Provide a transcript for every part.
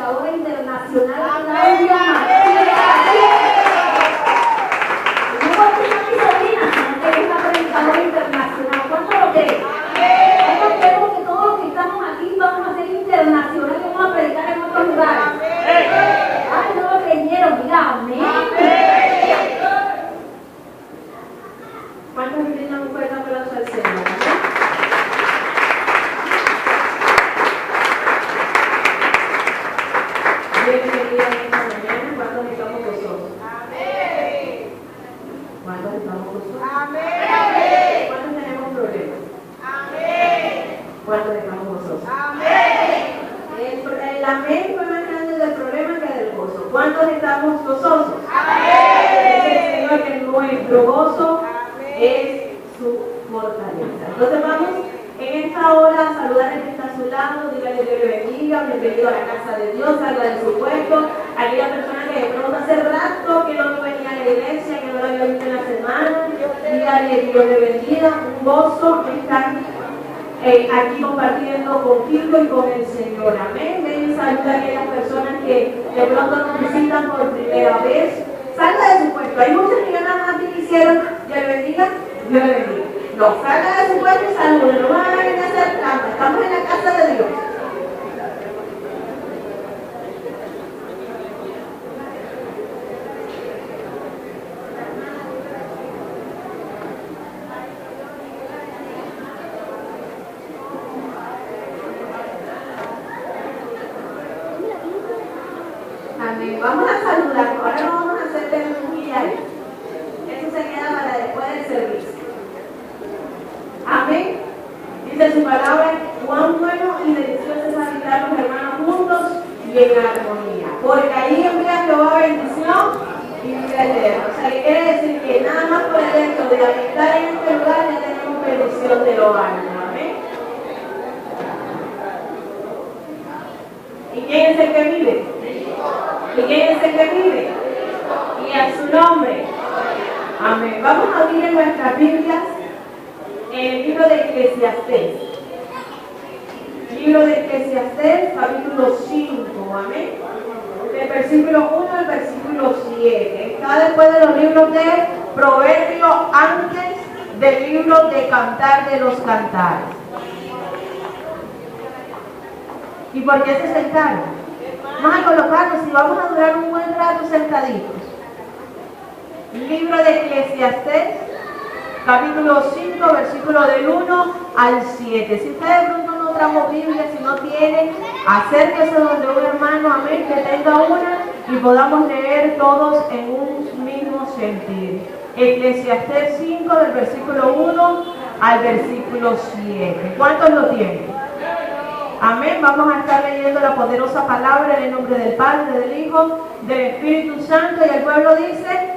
predicadora internacional Claudia Martínez. No porque es mi sobrina, sino que es una predicadora internacional. ¿Cuánto lo creen? Nosotros creemos que todos los que estamos aquí vamos a ser internacionales, vamos a predicar en otros lugares. Ay, no lo creyeron, diga amén. ¿Cuántos le brindan un fuerte aplauso al Señor? Bienvenida en esta mañana. ¿Cuántos estamos gozosos? Amén. ¿Cuántos estamos gozosos? Amén. ¿Cuántos tenemos problemas? Amén. ¿Cuántos estamos gozosos? Amén. El amén fue más grande del problema que del gozo. ¿Cuántos estamos gozosos? Amén. Es el Señor que nuestro gozo es su fortaleza. Entonces vamos en esta hora a saludar al que está a su lado, dígale Dios le bendiga, bienvenido a la casa de Dios, salga de su puesto. Aquella persona que de pronto hace rato que no venía a la iglesia, que no la había visto en la semana, dígale Dios le bendiga, un gozo estar aquí compartiendo contigo y con el Señor. Amén. Ven y saluda a aquellas personas que de pronto nos visitan por primera vez. Salga de su puesto. Hay muchos que ya nada más que hicieron, Dios le bendiga, Dios le bendiga. No, salga de su puesto y saluda. No van a venir a hacer trampa. Estamos en la casa de Dios. Amén. Vamos a saludar. Ahora no vamos a hacer terminal. Eso se queda para después del servicio. Amén. Dice su palabra, cuán bueno y delicioso es habitar los hermanos juntos y en armonía. Porque ahí envía Jehová bendición y vida eterna. O sea, que quiere decir que nada más por el hecho de habitar en este lugar ya tenemos bendición de lo alto. Amén. ¿Y quién es el que vive? ¿Y quién es el que vive? Y a su nombre. Amén. Vamos a abrir en nuestras Biblias en el libro de Eclesiastés. Libro de Eclesiastés, capítulo 5. Amén. Del versículo 1 al versículo 7. Está después de los libros de Proverbios, antes del libro de Cantar de los Cantares. ¿Y por qué se sentaron? Vamos a colocarnos y vamos a durar un buen rato sentaditos. Libro de Eclesiastés, capítulo 5, versículo del 1 al 7. Si usted de pronto no trajo Biblia, si no tiene, acérquese donde un hermano, amén, que tenga una y podamos leer todos en un mismo sentido. Eclesiastés 5, del versículo 1 al versículo 7. ¿Cuántos lo tienen? Amén. Vamos a estar leyendo la poderosa palabra en el nombre del Padre, del Hijo, del Espíritu Santo, y el pueblo dice,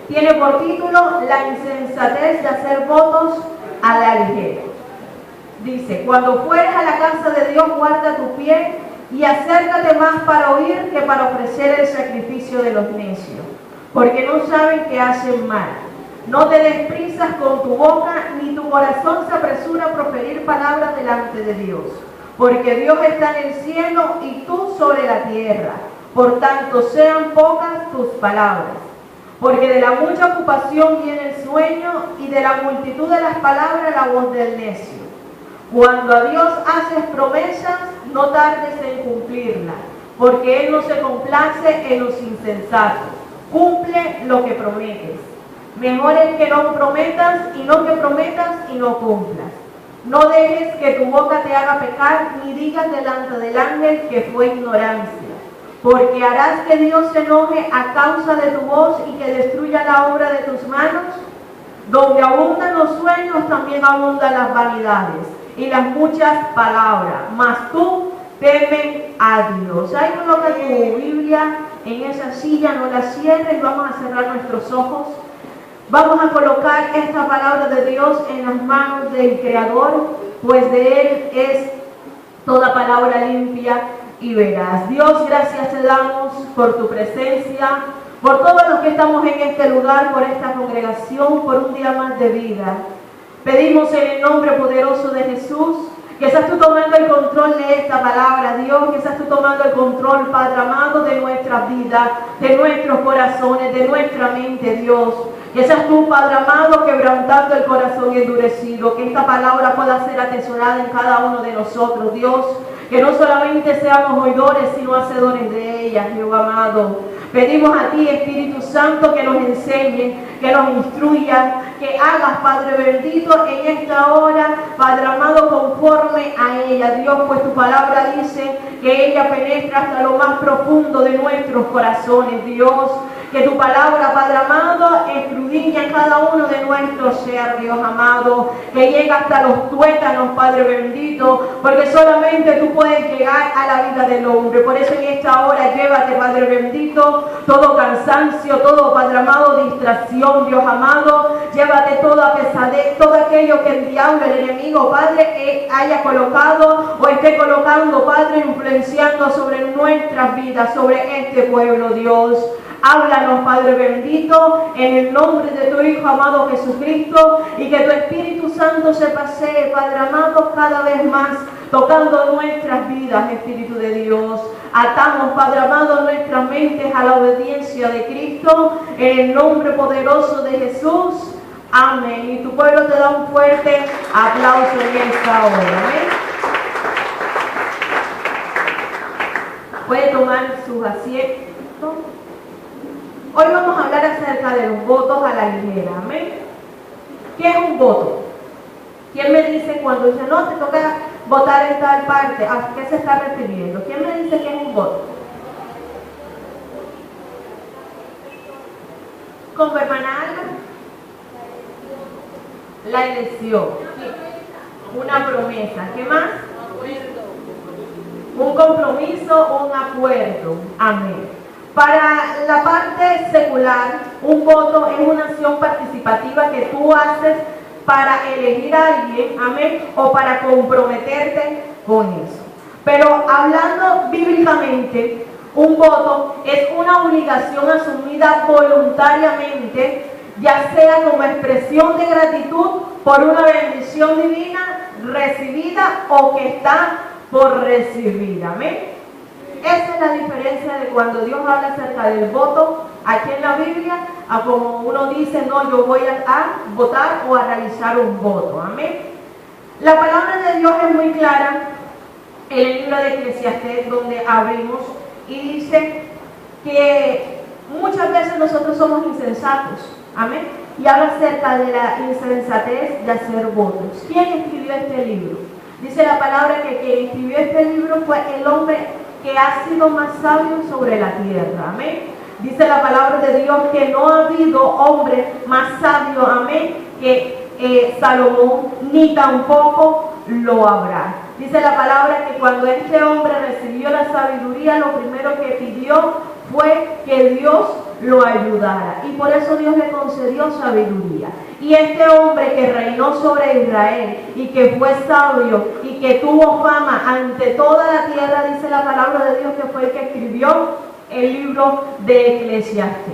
tiene por título la insensatez de hacer votos a la ligera. Dice, cuando fueres a la casa de Dios, guarda tu pie y acércate más para oír que para ofrecer el sacrificio de los necios, porque no saben que hacen mal. No te des prisas con tu boca, ni tu corazón se apresura a proferir palabras delante de Dios, porque Dios está en el cielo y tú sobre la tierra. Por tanto, sean pocas tus palabras, porque de la mucha ocupación viene el sueño, y de la multitud de las palabras la voz del necio. Cuando a Dios haces promesas, no tardes en cumplirlas, porque Él no se complace en los insensatos. Cumple lo que prometes. Mejor es que no prometas y no que prometas y no cumplas. No dejes que tu boca te haga pecar, ni digas delante del ángel que fue ignorancia, porque harás que Dios se enoje a causa de tu voz y que destruya la obra de tus manos. Donde abundan los sueños, también abundan las vanidades y las muchas palabras, mas tú temen a Dios. Ahí coloca tu Biblia en esa silla, no la cierres, vamos a cerrar nuestros ojos. Vamos a colocar esta palabra de Dios en las manos del Creador, pues de Él es toda palabra limpia y veraz. Dios, gracias te damos por tu presencia, por todos los que estamos en este lugar, por esta congregación, por un día más de vida. Pedimos en el nombre poderoso de Jesús Que seas tú tomando el control de esta palabra, Dios, que seas tú tomando el control, Padre amado, de nuestra vida, de nuestros corazones, de nuestra mente, Dios. Que seas tú, Padre amado, quebrantando el corazón endurecido, que esta palabra pueda ser atesorada en cada uno de nosotros, Dios. Que no solamente seamos oidores, sino hacedores de ella, Jehová amado. Pedimos a ti, Espíritu Santo, que nos enseñe, que nos instruya, que hagas, Padre bendito, en esta hora, Padre amado, conforme a ella, Dios, pues tu palabra dice que ella penetra hasta lo más profundo de nuestros corazones, Dios. Que tu palabra, Padre amado, escudriña cada uno de nuestros ser, Dios amado, que llega hasta los tuétanos, Padre bendito, porque solamente tú puedes llegar a la vida del hombre. Por eso en esta hora llévate, Padre bendito, todo cansancio, todo, Padre amado, distracción, Dios amado, llévate toda pesadez, todo aquello que el diablo, el enemigo, Padre, haya colocado o esté colocando, Padre, influenciando sobre nuestras vidas, sobre este pueblo, Dios. Háblanos, Padre bendito, en el nombre de tu Hijo amado Jesucristo, y que tu Espíritu Santo se pasee, Padre amado, cada vez más, tocando nuestras vidas, Espíritu de Dios. Atamos, Padre amado, nuestras mentes a la obediencia de Cristo, en el nombre poderoso de Jesús. Amén. Y tu pueblo te da un fuerte aplauso en esta hora. Amén. Puede tomar sus asientos. Hoy vamos a hablar acerca de los votos a la ligera. Amén. ¿Qué es un voto? ¿Quién me dice cuando dice, no, te toca votar en tal parte? ¿A qué se está refiriendo? ¿Quién me dice que es un voto? ¿Cómo, hermana Alba? La elección. Una promesa. ¿Qué más? Un compromiso, un acuerdo. Amén. Para la parte secular, un voto es una acción participativa que tú haces para elegir a alguien, amén, o para comprometerte con eso. Pero hablando bíblicamente, un voto es una obligación asumida voluntariamente, ya sea como expresión de gratitud por una bendición divina recibida o que está por recibir, amén. Esa es la diferencia de cuando Dios habla acerca del voto aquí en la Biblia, a como uno dice, no, yo voy a votar o a realizar un voto. Amén. La palabra de Dios es muy clara en el libro de Eclesiastés, donde abrimos, y dice que muchas veces nosotros somos insensatos. Amén. Y habla acerca de la insensatez de hacer votos. ¿Quién escribió este libro? Dice la palabra que quien escribió este libro fue el hombre que ha sido más sabio sobre la tierra, amén. Dice la palabra de Dios que no ha habido hombre más sabio, amén, que Salomón, ni tampoco lo habrá. Dice la palabra que cuando este hombre recibió la sabiduría, lo primero que pidió fue que Dios lo ayudara, y por eso Dios le concedió sabiduría. Y este hombre que reinó sobre Israel y que fue sabio y que tuvo fama ante toda la tierra, dice la palabra de Dios que fue el que escribió el libro de Eclesiastés.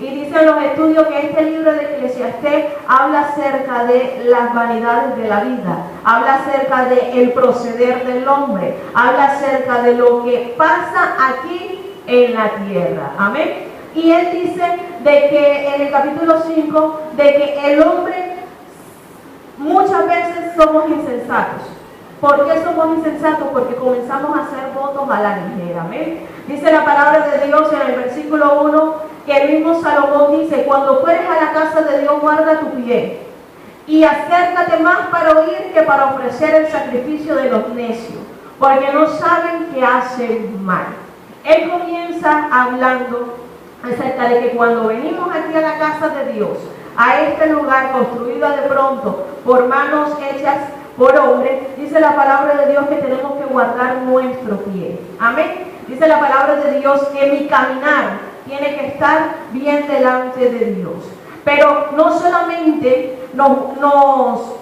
Y dicen los estudios que este libro de Eclesiastés habla acerca de las vanidades de la vida, habla acerca del proceder del hombre, habla acerca de lo que pasa aquí en la tierra. Amén. Y él dice de que en el capítulo 5, de que el hombre muchas veces somos insensatos. ¿Por qué somos insensatos? Porque comenzamos a hacer votos a la ligera. Amén. Dice la palabra de Dios en el versículo 1, que el mismo Salomón dice, cuando fueres a la casa de Dios, guarda tu pie y acércate más para oír que para ofrecer el sacrificio de los necios, porque no saben que hacen mal. Él comienza hablando acerca de que cuando venimos aquí a la casa de Dios, a este lugar construido de pronto por manos hechas por hombres, dice la palabra de Dios que tenemos que guardar nuestro pie. Amén. Dice la palabra de Dios que mi caminar tiene que estar bien delante de Dios. Pero no solamente nos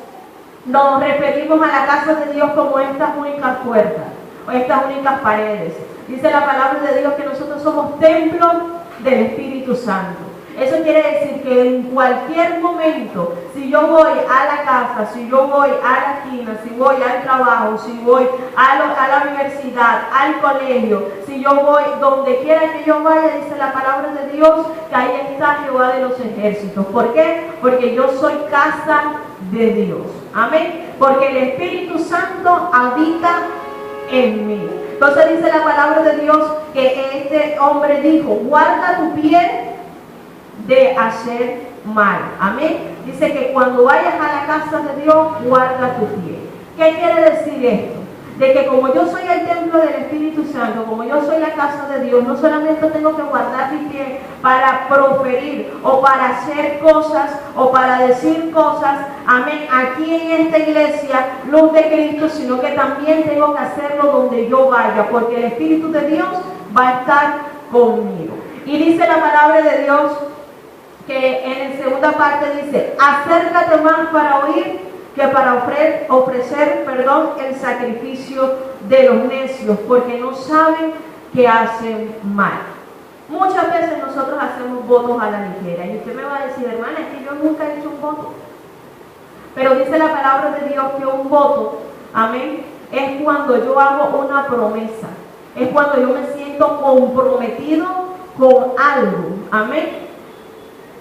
referimos a la casa de Dios como estas únicas puertas o estas únicas paredes. Dice la palabra de Dios que nosotros somos templos del Espíritu Santo. Eso quiere decir que en cualquier momento, si yo voy a la casa, si yo voy a la esquina, si voy al trabajo, si voy a la universidad, al colegio, si yo voy donde quiera que yo vaya, dice la palabra de Dios, que ahí está Jehová de los ejércitos. ¿Por qué? Porque yo soy casa de Dios. Amén. Porque el Espíritu Santo habita en mí. Entonces dice la palabra de Dios que este hombre dijo, guarda tu pie de hacer mal. Amén. Dice que cuando vayas a la casa de Dios, guarda tu pie. ¿Qué quiere decir esto? De que como yo soy el templo del Espíritu Santo, como yo soy la casa de Dios, no solamente tengo que guardar mi pie para proferir o para hacer cosas o para decir cosas, amén, aquí en esta iglesia, luz de Cristo, sino que también tengo que hacerlo donde yo vaya, porque el Espíritu de Dios va a estar conmigo. Y dice la palabra de Dios que en la segunda parte dice, acércate más para oír que para ofrecer el sacrificio de los necios, porque no saben que hacen mal. Muchas veces nosotros hacemos votos a la ligera, y usted me va a decir, hermana, es que yo nunca he hecho un voto. Pero dice la palabra de Dios que un voto, amén, es cuando yo hago una promesa, es cuando yo me siento comprometido con algo, amén.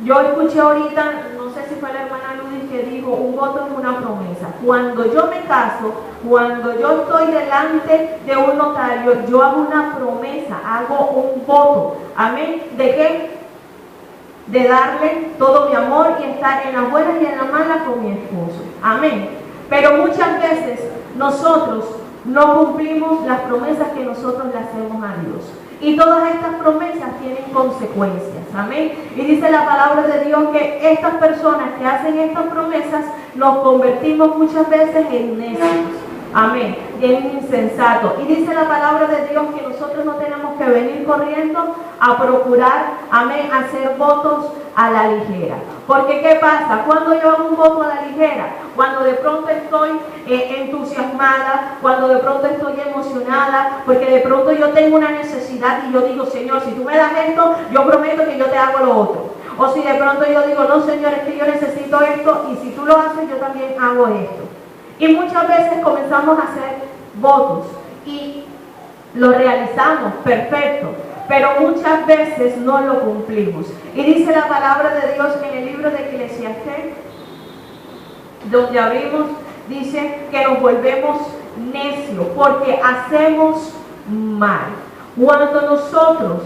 Yo escuché ahorita, no sé si fue la hermana Ludis que dijo, un voto es una promesa. Cuando yo me caso, cuando yo estoy delante de un notario, yo hago una promesa, hago un voto. ¿Amén? ¿De qué? De darle todo mi amor y estar en las buenas y en las malas con mi esposo. Amén. Pero muchas veces nosotros no cumplimos las promesas que nosotros le hacemos a Dios. Y todas estas promesas tienen consecuencias. Amén. Y dice la palabra de Dios que estas personas que hacen estas promesas nos convertimos muchas veces en necios. Amén. En insensatos. Y dice la palabra de Dios que nosotros no tenemos que venir corriendo a procurar, amén, hacer votos a la ligera. Porque ¿qué pasa? Cuando yo hago un voto a la ligera, cuando de pronto estoy entusiasmada, cuando de pronto estoy emocionada, porque de pronto yo tengo una necesidad y yo digo, Señor, si tú me das esto, yo prometo que yo te hago lo otro. O si de pronto yo digo, no, Señor, es que yo necesito esto y si tú lo haces, yo también hago esto. Y muchas veces comenzamos a hacer votos y lo realizamos, perfecto. Pero muchas veces no lo cumplimos. Y dice la palabra de Dios en el libro de Eclesiastés, donde abrimos, dice que nos volvemos necios porque hacemos mal. Cuando nosotros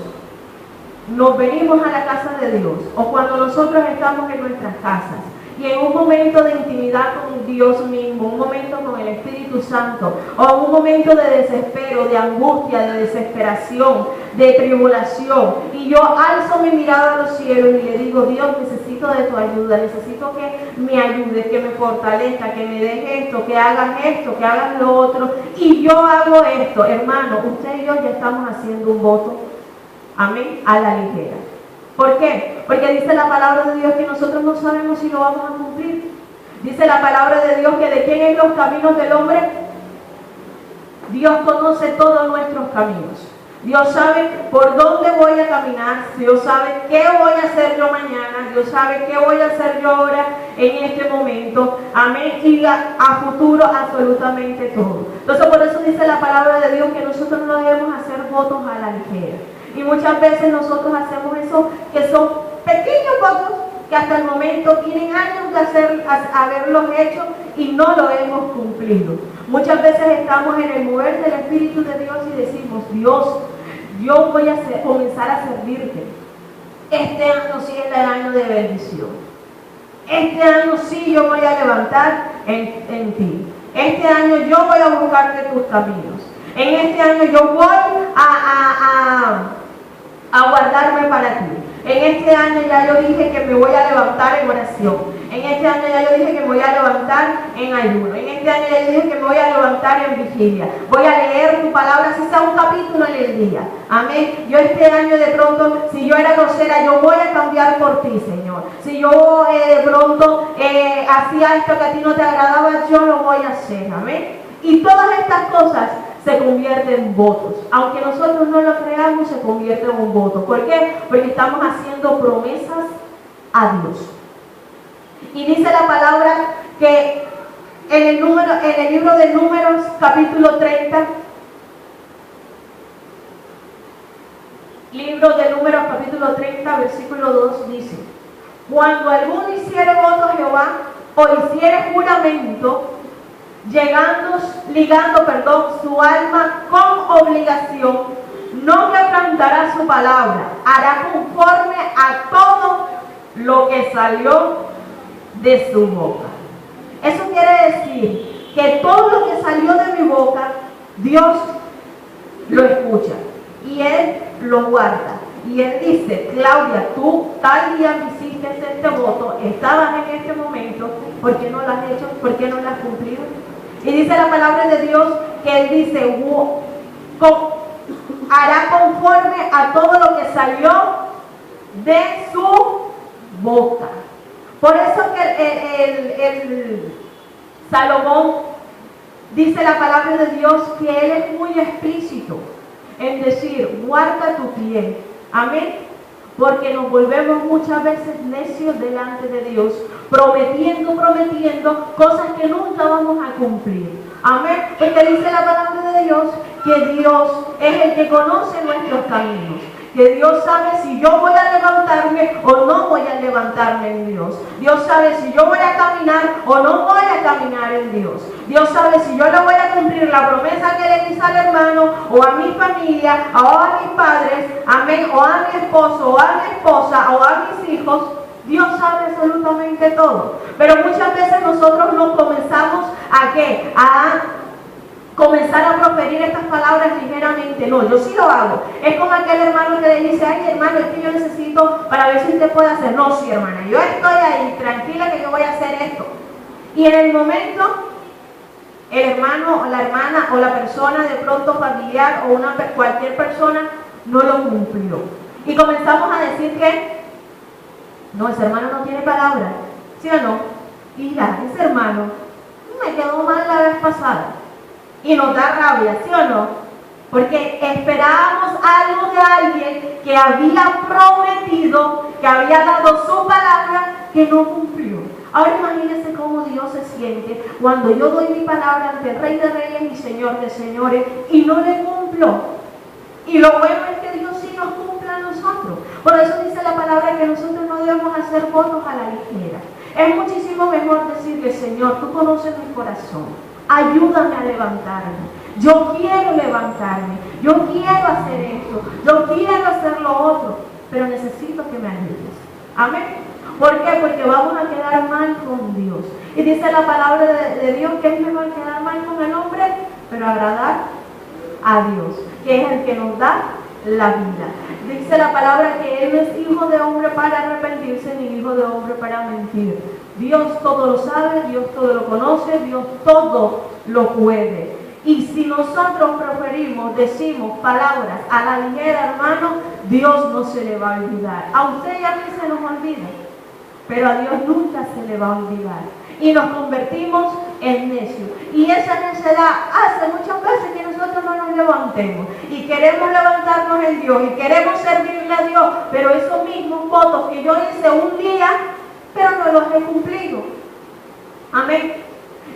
nos venimos a la casa de Dios o cuando nosotros estamos en nuestras casas y en un momento de intimidad con Dios mismo, un momento con el Espíritu Santo, o un momento de desespero, de angustia, de desesperación, de tribulación, y yo alzo mi mirada a los cielos y le digo, Dios, necesito de tu ayuda, necesito que me ayudes, que me fortalezca, que me des esto, que hagas esto, que hagas lo otro, y yo hago esto, hermano, usted y yo ya estamos haciendo un voto, amén, a la ligera. ¿Por qué? Porque dice la palabra de Dios que nosotros no sabemos si lo vamos a cumplir. Dice la palabra de Dios que de quién es los caminos del hombre. Dios conoce todos nuestros caminos. Dios sabe por dónde voy a caminar. Dios sabe qué voy a hacer yo mañana. Dios sabe qué voy a hacer yo ahora en este momento. Amén. Y a futuro absolutamente todo. Entonces por eso dice la palabra de Dios que nosotros no debemos hacer votos a la ligera. Y muchas veces nosotros hacemos eso, que son pequeños votos que hasta el momento tienen años de haberlos hecho y no lo hemos cumplido. Muchas veces estamos en el mover del Espíritu de Dios y decimos, Dios, yo voy a comenzar a servirte. Este año sí es el año de bendición. Este año sí yo voy a levantar en ti. Este año yo voy a buscarte tus caminos. En este año yo voy a guardarme para ti. En este año ya yo dije que me voy a levantar en oración. En este año ya yo dije que me voy a levantar en ayuno. En este año ya yo dije que me voy a levantar en vigilia. Voy a leer tu palabra, si sea un capítulo en el día. Amén. Yo este año de pronto, si yo era grosera, yo voy a cambiar por ti, Señor. Si yo de pronto hacía esto que a ti no te agradaba, yo lo voy a hacer. Amén. Y todas estas cosas se convierte en votos. Aunque nosotros no lo creamos, se convierte en un voto. ¿Por qué? Porque estamos haciendo promesas a Dios. Y dice la palabra que en el libro de Números, capítulo 30, libro de Números, capítulo 30, versículo 2, dice: cuando alguno hiciere voto a Jehová, o hiciere juramento, ligando su alma con obligación, no quebrantará su palabra, hará conforme a todo lo que salió de su boca. Eso quiere decir que todo lo que salió de mi boca, Dios lo escucha y Él lo guarda. Y Él dice: Claudia, tú tal día me hiciste este voto, estabas en este momento, ¿por qué no lo has hecho? ¿Por qué no lo has cumplido? Y dice la palabra de Dios que Él dice: hará conforme a todo lo que salió de su boca. Por eso que el Salomón dice la palabra de Dios que Él es muy explícito en decir: guarda tu pie. Amén. Porque nos volvemos muchas veces necios delante de Dios, prometiendo cosas que nunca vamos a cumplir. Amén. Porque dice la palabra de Dios que Dios es el que conoce nuestros caminos. Que Dios sabe si yo voy a levantarme o no voy a levantarme en Dios. Dios sabe si yo voy a caminar o no voy a caminar en Dios. Dios sabe si yo le voy a cumplir la promesa que le hice al hermano, o a mi familia, o a mis padres, amén, o a mi esposo, o a mi esposa, o a mis hijos. Dios sabe absolutamente todo. Pero muchas veces nosotros nos comenzamos ¿a qué? A comenzar a proferir estas palabras ligeramente. No, yo sí lo hago. Es como aquel hermano que le dice: ay, hermano, es que yo necesito para ver si usted puede hacer. No, sí, hermana, yo estoy ahí, tranquila que yo voy a hacer esto. Y en el momento, el hermano o la hermana o la persona de pronto familiar o cualquier persona no lo cumplió. Y comenzamos a decir que no, ese hermano no tiene palabra. ¿Sí o no? Mira, ese hermano me quedó mal la vez pasada. Y nos da rabia, ¿sí o no? Porque esperábamos algo de alguien que había prometido, que había dado su palabra, que no cumplió. Ahora imagínense cómo Dios se siente cuando yo doy mi palabra ante el Rey de Reyes y Señor de Señores y no le cumplo. Y lo bueno es que Dios sí nos cumple a nosotros. Por eso dice la palabra que nosotros no debemos hacer votos a la ligera. Es muchísimo mejor decirle: Señor, tú conoces mi corazón. Ayúdame a levantarme. Yo quiero levantarme. Yo quiero hacer esto. Yo quiero hacer lo otro. Pero necesito que me ayudes. Amén. ¿Por qué? Porque vamos a quedar mal con Dios. Y dice la palabra de Dios que es mejor quedar mal con el hombre, pero agradar a Dios, que es el que nos da la vida. Dice la palabra que Él no es hijo de hombre para arrepentirse, ni hijo de hombre para mentir. Dios todo lo sabe, Dios todo lo conoce, Dios todo lo puede. Y si nosotros decimos palabras a la ligera, hermano, Dios no se le va a olvidar. A usted y a mí se nos olvida, pero a Dios nunca se le va a olvidar. Y nos convertimos en necios. Y esa necedad hace muchas veces que nosotros no nos levantemos. Y queremos levantarnos en Dios y queremos servirle a Dios. Pero esos mismos votos que yo hice un día, pero no los he cumplido. Amén.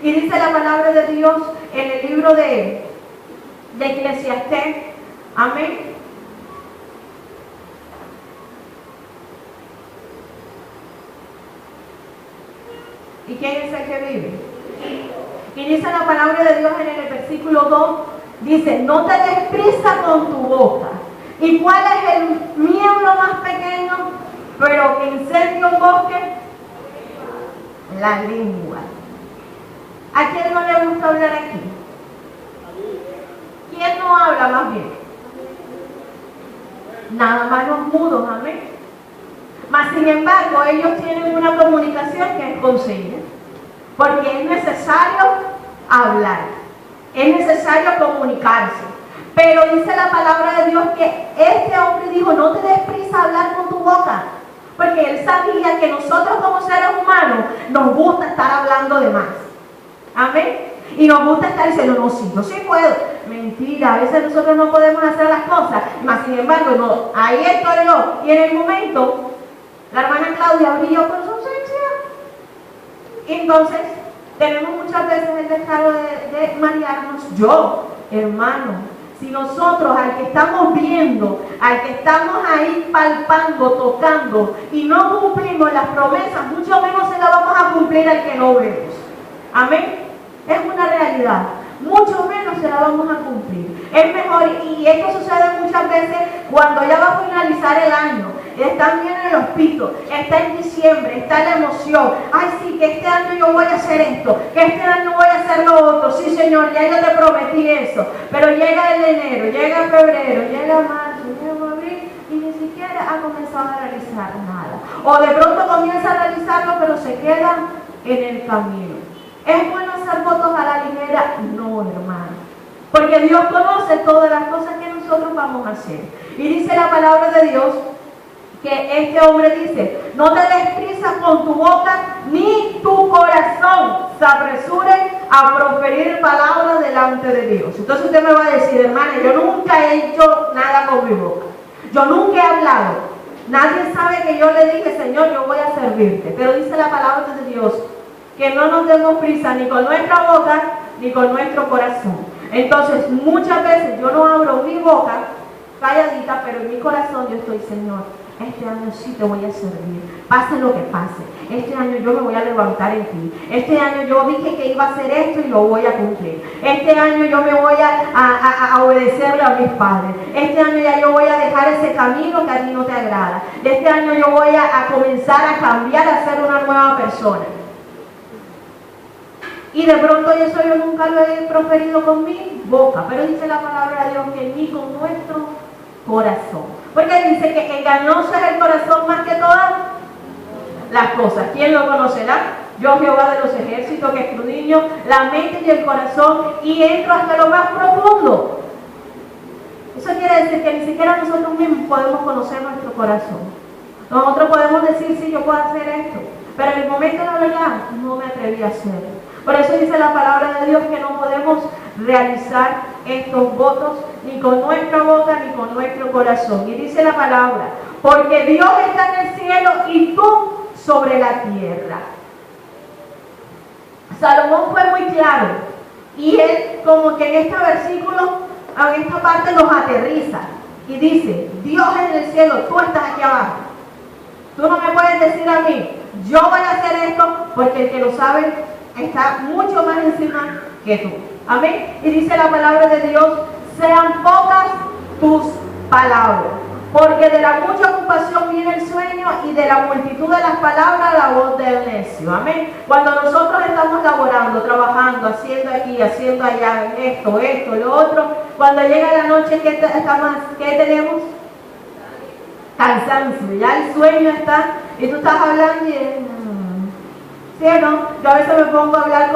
Y dice la palabra de Dios en el libro de Eclesiastés. Amén. ¿Y quién es el que vive? Y dice la palabra de Dios en el versículo 2, dice: no te des prisa con tu boca. ¿Y cuál es el miembro más pequeño, pero que incendia un bosque? La lengua. ¿A quién no le gusta hablar aquí? ¿Quién no habla más bien? Nada más los mudos, amén. Mas sin embargo, ellos tienen una comunicación que es con señas, porque es necesario hablar, es necesario comunicarse. Pero dice la palabra de Dios que este hombre dijo: no te des prisa a hablar con tu boca, porque él sabía que nosotros como seres humanos nos gusta estar hablando de más. Amén. Y nos gusta estar diciendo: no, sí, yo sí puedo. Mentira, a veces nosotros no podemos hacer las cosas, mas sin embargo, no, ahí estoy yo. Y en el momento La hermana Claudia brilló por su ausencia. Entonces, tenemos muchas veces el descaro de marearnos. Yo, hermano, si nosotros al que estamos viendo, al que estamos ahí palpando, tocando, y no cumplimos las promesas, mucho menos se las vamos a cumplir al que no vemos. Amén. Es una realidad. Mucho menos se la vamos a cumplir. Es mejor, y esto sucede muchas veces cuando ya va a finalizar el año. Están bien en los pitos, está en diciembre, está la emoción. Ay, sí, que este año yo voy a hacer esto, que este año voy a hacer lo otro. Sí, Señor, ya yo te prometí eso. Pero llega el enero, llega febrero, llega marzo, llega abril y ni siquiera ha comenzado a realizar nada. O de pronto comienza a realizarlo, pero se queda en el camino. ¿Es bueno hacer votos a la ligera? No, hermano. Porque Dios conoce todas las cosas que nosotros vamos a hacer. Y dice la palabra de Dios que este hombre dice: no te des prisa con tu boca, ni tu corazón se apresure a proferir palabras delante de Dios. Entonces usted me va a decir: hermana, yo nunca he hecho nada con mi boca. Yo nunca he hablado. Nadie sabe que yo le dije: Señor, yo voy a servirte. Pero dice la palabra de Dios que no nos demos prisa ni con nuestra boca ni con nuestro corazón. Entonces muchas veces yo no abro mi boca calladita, pero en mi corazón yo estoy: Señor, este año sí te voy a servir, pase lo que pase. Este año yo me voy a levantar en ti. Este año yo dije que iba a hacer esto y lo voy a cumplir. Este año yo me voy a obedecerle a mis padres. Este año ya yo voy a dejar ese camino que a ti no te agrada. Este año yo voy a comenzar a cambiar, a ser una nueva persona. Y de pronto eso yo nunca lo he proferido con mi boca, pero dice la palabra de Dios que ni con nuestro corazón. Porque dice que engañoso es el corazón más que todas las cosas. ¿Quién lo conocerá? Yo, Jehová de los ejércitos, que escudriño la mente y el corazón y entro hasta lo más profundo. Eso quiere decir que ni siquiera nosotros mismos podemos conocer nuestro corazón. Nosotros podemos decir: sí, yo puedo hacer esto, pero en el momento de la verdad no me atreví a hacerlo. Por eso dice la palabra de Dios que no podemos realizar estos votos ni con nuestra boca ni con nuestro corazón. Y dice la palabra: porque Dios está en el cielo y tú sobre la tierra. Salomón fue muy claro, y él como que en este versículo, en esta parte los aterriza y dice: Dios en el cielo, tú estás aquí abajo. Tú no me puedes decir a mí: yo voy a hacer esto, porque el que lo sabe está mucho más encima que tú. Amén. Y dice la palabra de Dios: sean pocas tus palabras, porque de la mucha ocupación viene el sueño, y de la multitud de las palabras la voz del necio. Amén. Cuando nosotros estamos laborando, trabajando, haciendo aquí, haciendo allá, esto, lo otro, cuando llega la noche, ¿qué tenemos? Cansancio. Ya el sueño está, y tú estás hablando y ¿sí o no? Yo a veces me pongo a hablar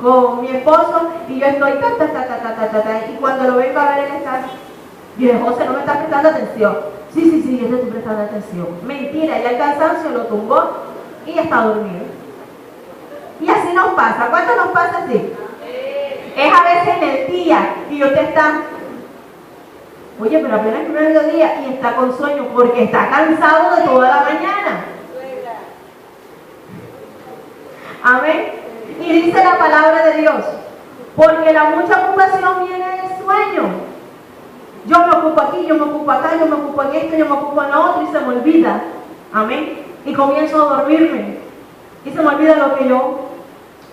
con mi esposo y yo estoy y cuando lo vengo a ver, él está: y José, no me estás prestando atención. Sí, yo te estoy prestando atención. Mentira, ya el cansancio lo tumbó y ya está dormido. Y así nos pasa. ¿Cuánto nos pasa así? Es a veces en el día y usted está: oye, pero apenas es mediodía, y está con sueño porque está cansado de toda la mañana. Amén. Y dice la palabra de Dios: porque la mucha ocupación viene del sueño. Yo me ocupo aquí, yo me ocupo acá, yo me ocupo en esto, yo me ocupo en lo otro, y se me olvida. Amén. Y comienzo a dormirme y se me olvida lo que yo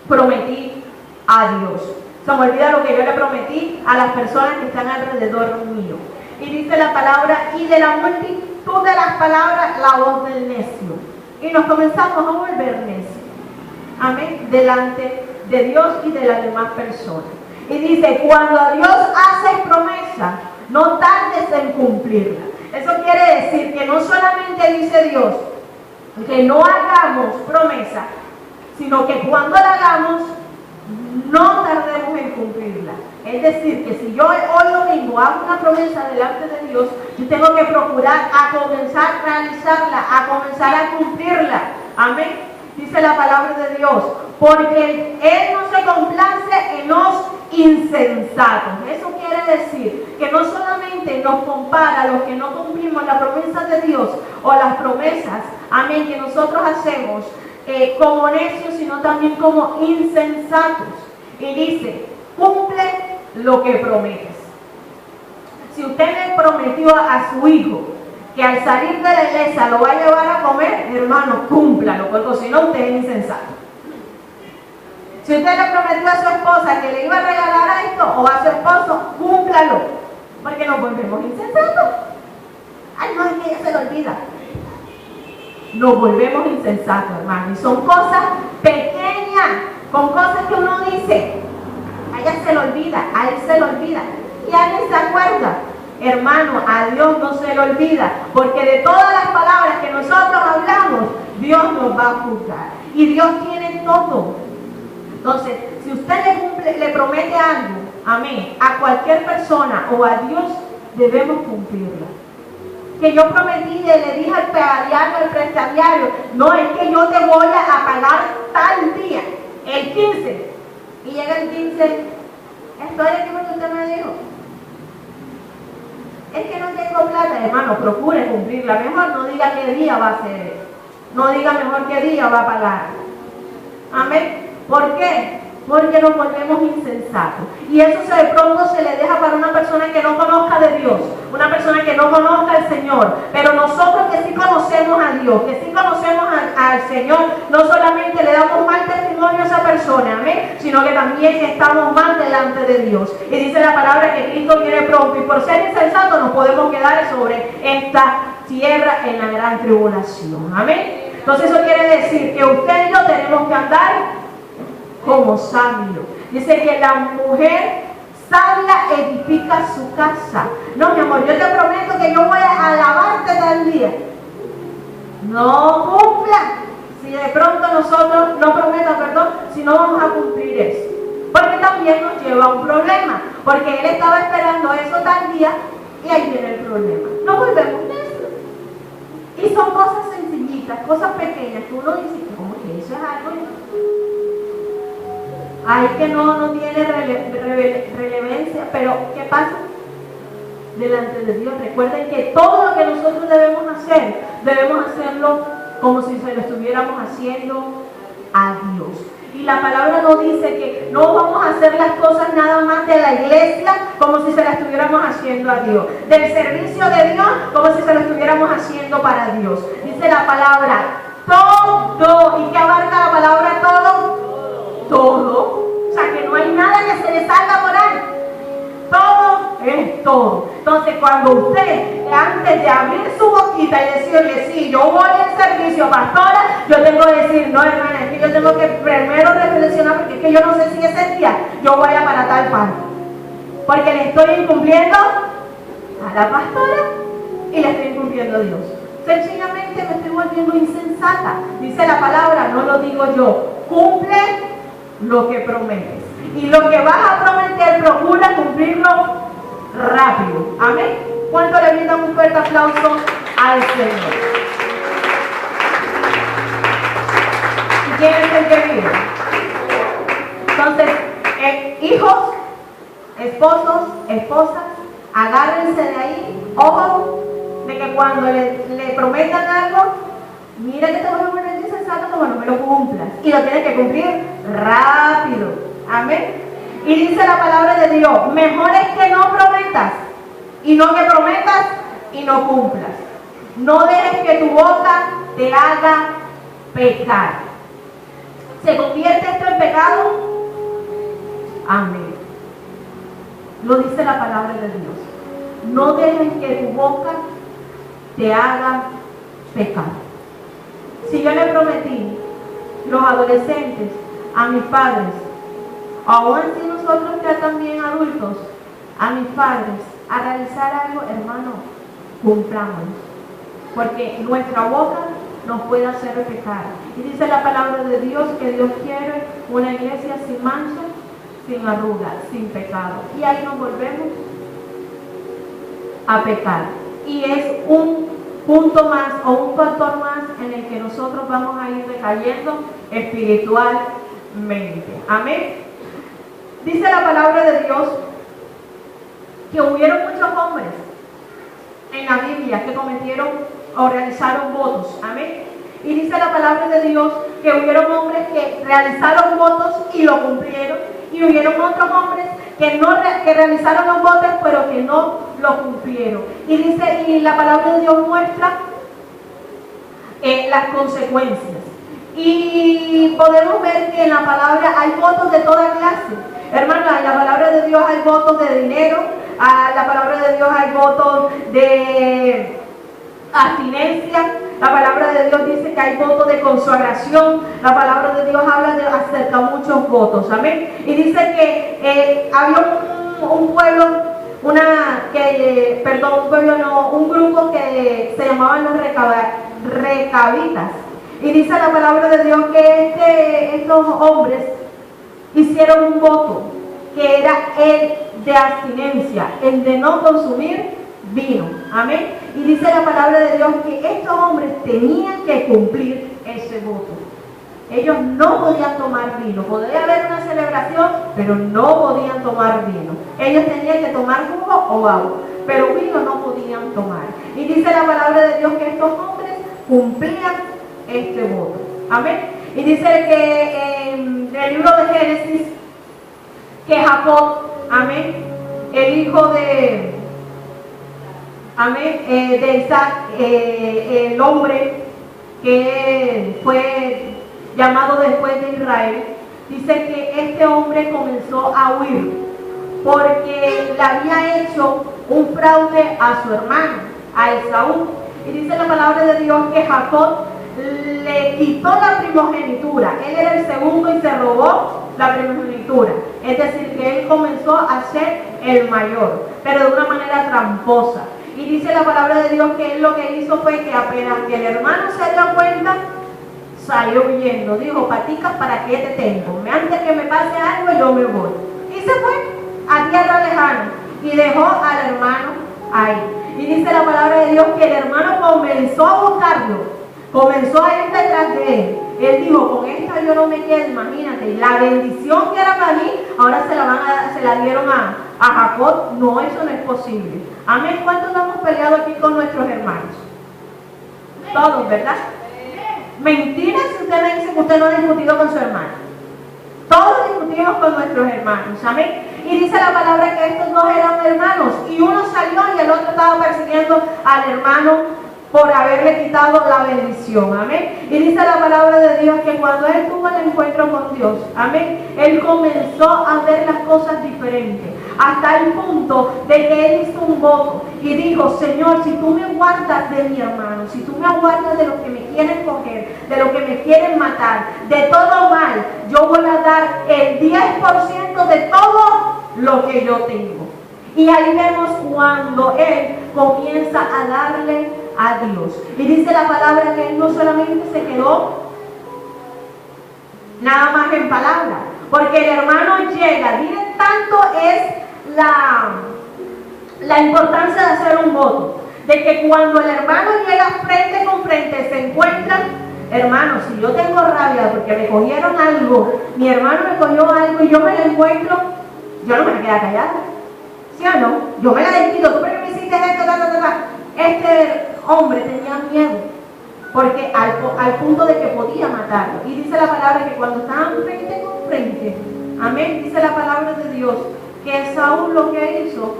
prometí a Dios. Se me olvida lo que yo le prometí a las personas que están alrededor mío. Y dice la palabra: y de la multitud de las palabras la voz del necio. Y nos comenzamos a volver necios. Amén. Delante de Dios y de las demás personas. Y dice: cuando a Dios haces promesa, no tardes en cumplirla. Eso quiere decir que no solamente dice Dios que no hagamos promesa, sino que cuando la hagamos, no tardemos en cumplirla. Es decir, que si yo hoy domingo hago una promesa delante de Dios, yo tengo que procurar a comenzar a realizarla, a comenzar a cumplirla. Amén. Dice la palabra de Dios: porque Él no se complace en los insensatos. Eso quiere decir que no solamente nos compara a los que no cumplimos las promesas de Dios o las promesas, amén, que nosotros hacemos como necios, sino también como insensatos. Y dice, cumple lo que prometes. Si usted le prometió a su hijo que al salir de la iglesia lo va a llevar a comer, hermano, cúmplalo, porque si no usted es insensato. Si usted le prometió a su esposa que le iba a regalar esto o a su esposo, cúmplalo, porque nos volvemos insensatos. Ay, no, es que ella se lo olvida. Nos volvemos insensatos, hermano, y son cosas pequeñas, con cosas que uno dice, a ella se lo olvida, a él se lo olvida, y alguien se acuerda. Hermano, a Dios no se le olvida, porque de todas las palabras que nosotros hablamos, Dios nos va a juzgar, y Dios tiene todo. Entonces, si usted le promete algo, amén, a cualquier persona o a Dios, debemos cumplirlo. Que yo prometí, le dije al pegadiario, al prestadiario, no, es que yo te voy a pagar tal día, el 15, y llega el 15, esto es lo que usted me dijo. Es que no tengo plata, hermano, procure cumplirla. Mejor no diga qué día va a ser, no diga mejor qué día va a pagar. Amén. ¿Por qué? Porque nos volvemos insensatos. Y eso de pronto se le deja para una persona que no conozca de Dios, una persona que no conozca al Señor. Pero nosotros que sí conocemos a Dios, que sí conocemos al Señor, no solamente le damos mal testimonio a esa persona, amén, sino que también estamos mal delante de Dios. Y dice la palabra que Cristo viene pronto, y por ser insensatos nos podemos quedar sobre esta tierra en la gran tribulación. Amén. Entonces eso quiere decir que usted y yo tenemos que andar como sabio. Dice que la mujer sabia edifica su casa. No, mi amor, yo te prometo que yo voy a alabarte tal día. No cumpla. Si de pronto nosotros no prometa, perdón, si no vamos a cumplir eso. Porque también nos lleva a un problema. Porque él estaba esperando eso tal día y ahí viene el problema. No volvemos necios. Y son cosas sencillitas, cosas pequeñas que uno dice, ¿cómo que eso es algo? Ay, que no tiene relevancia, pero ¿qué pasa? Delante de Dios, recuerden que todo lo que nosotros debemos hacerlo como si se lo estuviéramos haciendo a Dios. Y la palabra nos dice que no vamos a hacer las cosas nada más de la iglesia como si se las estuviéramos haciendo a Dios, del servicio de Dios como si se lo estuviéramos haciendo para Dios. Dice la palabra todo. ¿Y qué abarca la palabra todo? Todo. O sea que no hay nada que se le salga por ahí. Todo es todo. Entonces cuando usted, antes de abrir su boquita y decirle, sí, yo voy al servicio, pastora, yo tengo que decir, no, hermana, es que yo tengo que primero reflexionar, porque es que yo no sé si ese día yo voy a para tal pan, porque le estoy incumpliendo a la pastora y le estoy incumpliendo a Dios. Sencillamente me estoy volviendo insensata. Dice la palabra, no lo digo yo, cumple lo que prometes. Y lo que vas a prometer, procura cumplirlo rápido. Amén. ¿Cuánto le brindan un fuerte aplauso al Señor? ¿Y quién es el que vive? Entonces, hijos, esposos, esposas, agárrense de ahí. Ojo, de que cuando le prometan algo, mira que te voy a poner insensato como no me lo cumplas. Y lo tienes que cumplir rápido. Amén. Y dice la palabra de Dios, mejor es que no prometas y no que prometas y no cumplas. No dejes que tu boca te haga pecar. ¿Se convierte esto en pecado? Amén. Lo dice la palabra de Dios. No dejes que tu boca te haga pecar. Si yo le prometí, los adolescentes, a mis padres, aún así nosotros ya también adultos, a mis padres, a realizar algo, hermano, cumplamos. Porque nuestra boca nos puede hacer pecar. Y dice la palabra de Dios que Dios quiere una iglesia sin mancha, sin arruga, sin pecado. Y ahí nos volvemos a pecar. Y es un punto más o un factor más en el que nosotros vamos a ir decayendo espiritualmente. Amén. Dice la palabra de Dios que hubieron muchos hombres en la Biblia que cometieron o realizaron votos. Amén. Y dice la palabra de Dios que hubieron hombres que realizaron votos y lo cumplieron. Y hubieron otros hombres que realizaron los votos pero que no lo cumplieron. Y dice, y la palabra de Dios muestra las consecuencias. Y podemos ver que en la palabra hay votos de toda clase. Hermanos, en la palabra de Dios hay votos de dinero, en la palabra de Dios hay votos de abstinencia, la palabra de Dios dice que hay votos de consagración, la palabra de Dios habla acerca de muchos votos, amén. Y dice que había un pueblo, un grupo que se llamaban los recabitas. Y dice la palabra de Dios que estos hombres hicieron un voto que era el de abstinencia, el de no consumir vino. Amén. Y dice la palabra de Dios que estos hombres tenían que cumplir ese voto. Ellos no podían tomar vino. Podría haber una celebración, pero no podían tomar vino. Ellos tenían que tomar jugo o agua, pero vino no podían tomar. Y dice la palabra de Dios que estos hombres cumplían este voto. Amén. Y dice que en el libro de Génesis, que Jacob, amén, el hijo de Isaac, el hombre que fue llamado después de Israel, dice que este hombre comenzó a huir porque le había hecho un fraude a su hermano, a Esaú. Y dice la palabra de Dios que Jacob le quitó la primogenitura. Él era el segundo y se robó la primogenitura. Es decir, que él comenzó a ser el mayor, pero de una manera tramposa. Y dice la palabra de Dios que él lo que hizo fue que apenas que el hermano se dio cuenta, salió huyendo. Dijo, paticas, ¿para qué te tengo? Antes que me pase algo, yo me voy. Y se fue a tierra lejana y dejó al hermano ahí. Y dice la palabra de Dios que el hermano comenzó a buscarlo, comenzó a ir detrás de él. Él dijo, con esta yo no me quedo, imagínate, la bendición que era para mí, ahora se la dieron a Jacob. No, eso no es posible. Amén. ¿Cuántos no hemos peleado aquí con nuestros hermanos? Todos, ¿verdad? Mentira si usted me dice que usted no ha discutido con su hermano. Todos discutimos con nuestros hermanos. Amén. Y dice la palabra que estos dos eran hermanos y uno salió y el otro estaba persiguiendo al hermano por haberle quitado la bendición. Amén. Y dice la palabra de Dios que cuando él tuvo el encuentro con Dios, amén, él comenzó a ver las cosas diferentes, hasta el punto de que él hizo un voto y dijo, Señor, si tú me guardas de mi hermano, si tú me guardas de los que me quieren coger, de los que me quieren matar, de todo mal, yo voy a dar el 10% de todo lo que yo tengo. Y ahí vemos cuando él comienza a darle a Dios. Y dice la palabra que él no solamente se quedó nada más en palabra, porque el hermano llega. Miren, tanto es la importancia de hacer un voto, de que cuando el hermano llega frente con frente, se encuentran, hermano, si yo tengo rabia porque me cogieron algo, mi hermano me cogió algo y yo me lo encuentro, yo no me voy a quedar callada. ¿Sí o no? Yo me la desquito, tú por qué me hiciste esto, Este hombre tenía miedo, porque al punto de que podía matarlo. Y dice la palabra que cuando estaban frente con frente, amén, dice la palabra de Dios, que Saúl lo que hizo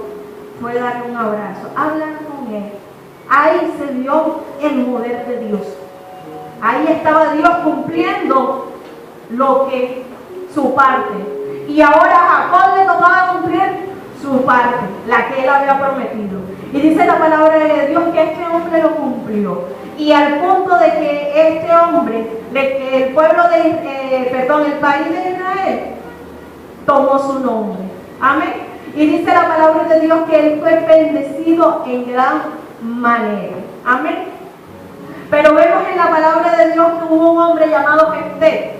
fue darle un abrazo, hablar con él. Ahí se vio el poder de Dios. Ahí estaba Dios cumpliendo lo que su parte. Y ahora a Jacob le tocaba cumplir su parte, la que él había prometido. Y dice la palabra de Dios que este hombre lo cumplió. Y al punto de que este hombre, el pueblo el país de Israel, tomó su nombre. Amén. Y dice la palabra de Dios que él fue bendecido en gran manera. Amén. Pero vemos en la palabra de Dios que hubo un hombre llamado Jefté.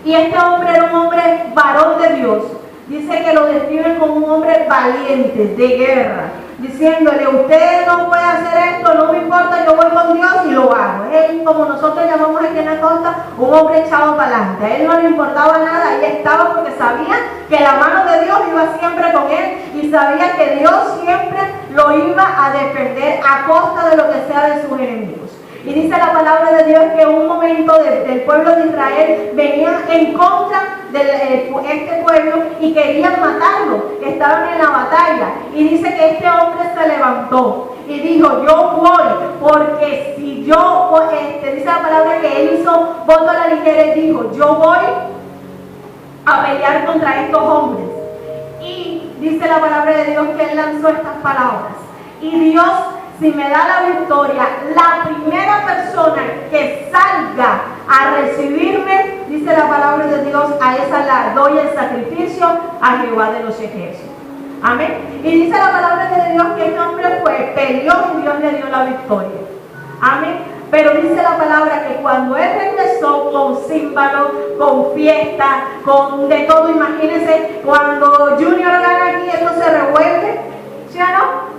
Y este hombre era un hombre varón de Dios, Dice que lo describen como un hombre valiente, de guerra, diciéndole, usted no puede hacer esto, no me importa, yo voy con Dios y lo hago. Él, como nosotros llamamos aquí en la costa, un hombre echado para adelante. A él no le importaba nada, él estaba porque sabía que la mano de Dios iba siempre con él y sabía que Dios siempre lo iba a defender a costa de lo que sea de sus enemigos. Y dice la palabra de Dios que en un momento del pueblo de Israel venía en contra de este pueblo y querían matarlo, estaban en la batalla. Y dice que este hombre se levantó y dijo, yo voy, porque si yo, dice la palabra que él hizo voto a la ligera y dijo, yo voy a pelear contra estos hombres. Y dice la palabra de Dios que él lanzó estas palabras. Y Dios, si me da la victoria, la primera persona que salga a recibirme, dice la palabra de Dios, a esa la doy el sacrificio a Jehová de los ejércitos. Amén. Y dice la palabra de Dios que este hombre fue, peleó y Dios le dio la victoria. Amén. Pero dice la palabra que cuando él regresó con címbalo, con fiesta, con de todo, imagínense, cuando Junior gana aquí, esto se revuelve, ¿sí o no?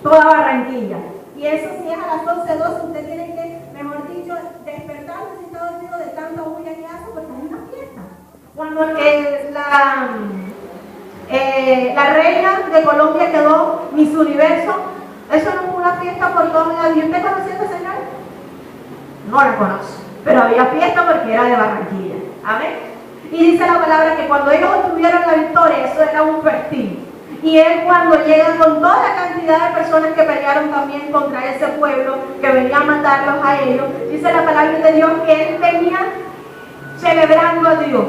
Toda Barranquilla. Y eso si es a las 11:12, usted tiene que, mejor dicho, despertarse si está dormido de tanta bulla que hace, porque es una fiesta. Cuando la reina de Colombia quedó Miss Universo, eso no fue una fiesta por todos lados. ¿Y usted conocía a esta señora? No la conoce, pero había fiesta porque era de Barranquilla. Amén. Y dice la palabra que cuando ellos obtuvieron la victoria, eso era un festín. Y él, cuando llega con toda la cantidad de personas que pelearon también contra ese pueblo, que venía a matarlos a ellos, dice la palabra de Dios que él venía celebrando a Dios,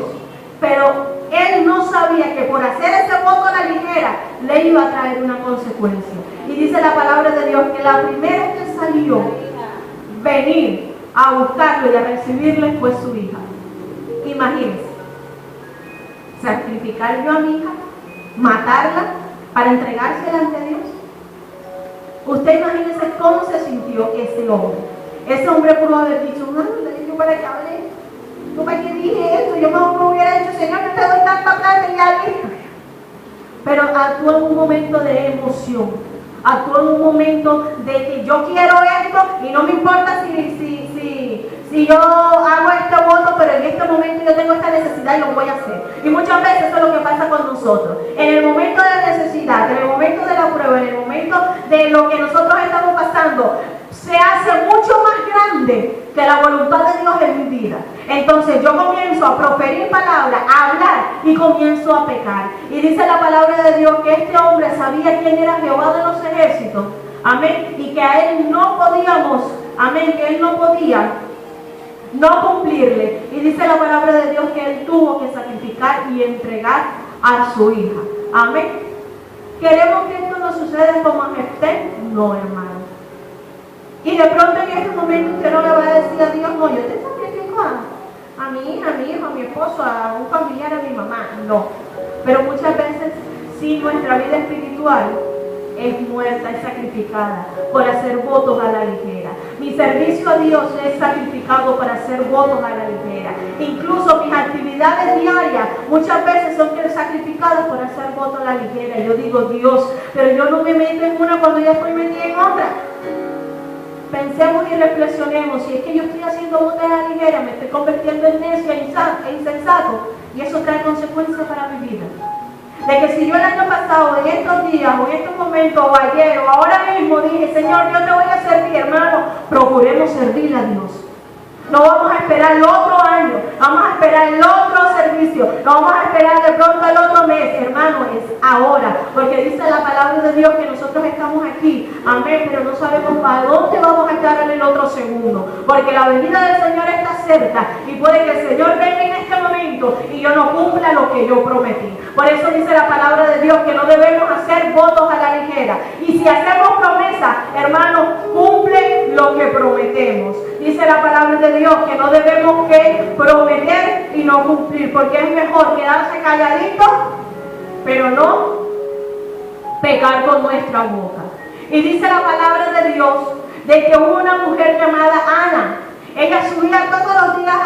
pero él no sabía que por hacer ese voto a la ligera le iba a traer una consecuencia. Y dice la palabra de Dios que la primera que salió venir a buscarlo y a recibirle fue su hija. Imagínense, sacrificar yo a mi hija, matarla para entregársela ante Dios. Usted imagínese cómo se sintió ese hombre. Ese hombre pudo haber dicho, no, yo para qué hablé, yo para qué dije esto, yo mejor me hubiera dicho, Señor, no te doy tanta plata y ya listo. Pero actuó en un momento de emoción, actuó en un momento de que yo quiero esto y no me importa si yo hago este voto, pero en este momento yo tengo esta necesidad y lo voy a hacer. Y muchas veces eso es lo que pasa con nosotros. En el momento de la necesidad, en el momento de la prueba, en el momento de lo que nosotros estamos pasando, se hace mucho más grande que la voluntad de Dios en mi vida. Entonces yo comienzo a proferir palabras, a hablar y comienzo a pecar. Y dice la palabra de Dios que este hombre sabía quién era Jehová de los ejércitos. Amén. Y que a él no podíamos, amén, que él no podía no cumplirle. Y dice la palabra de Dios que él tuvo que sacrificar y entregar a su hija. Amén. ¿Queremos que esto no suceda como a Jefté? No, hermano. Y de pronto en este momento usted no le va a decir a Dios, no, yo te sacrifico a mi hija, a mi hijo, a mi esposo, a un familiar, a mi mamá. No. Pero muchas veces sí, nuestra vida espiritual es muerta, es sacrificada por hacer votos a la ligera. Mi servicio a Dios es sacrificado para hacer votos a la ligera. Incluso mis actividades diarias muchas veces son sacrificadas por hacer votos a la ligera. Yo digo, Dios, pero yo no me meto en una cuando ya estoy metida en otra. Pensemos y reflexionemos, si es que yo estoy haciendo votos a la ligera, me estoy convirtiendo en necio e insensato, y eso trae consecuencias para mi vida. De que si yo el año pasado, en estos días, o en estos momentos, o ayer, o ahora mismo dije, Señor, yo te voy a servir, hermano, procuremos servirle a Dios. No vamos a esperar el otro año, vamos a esperar el otro servicio, no vamos a esperar de pronto el otro mes, hermano, es ahora, porque dice la palabra de Dios que nosotros estamos aquí, amén, pero no sabemos para dónde vamos a estar en el otro segundo, porque la venida del Señor está cerca y puede que el Señor venga en este momento y yo no cumpla lo que yo prometí. Por eso dice la palabra de Dios que no debemos hacer votos a la ligera, y si hacemos promesas, hermano, cumple lo que prometemos. Dice la palabra de Dios que no debemos que prometer y no cumplir, porque es mejor quedarse calladito, pero no pecar con nuestra boca. Y dice la palabra de Dios de que hubo una mujer llamada Ana. Ella subía todos los días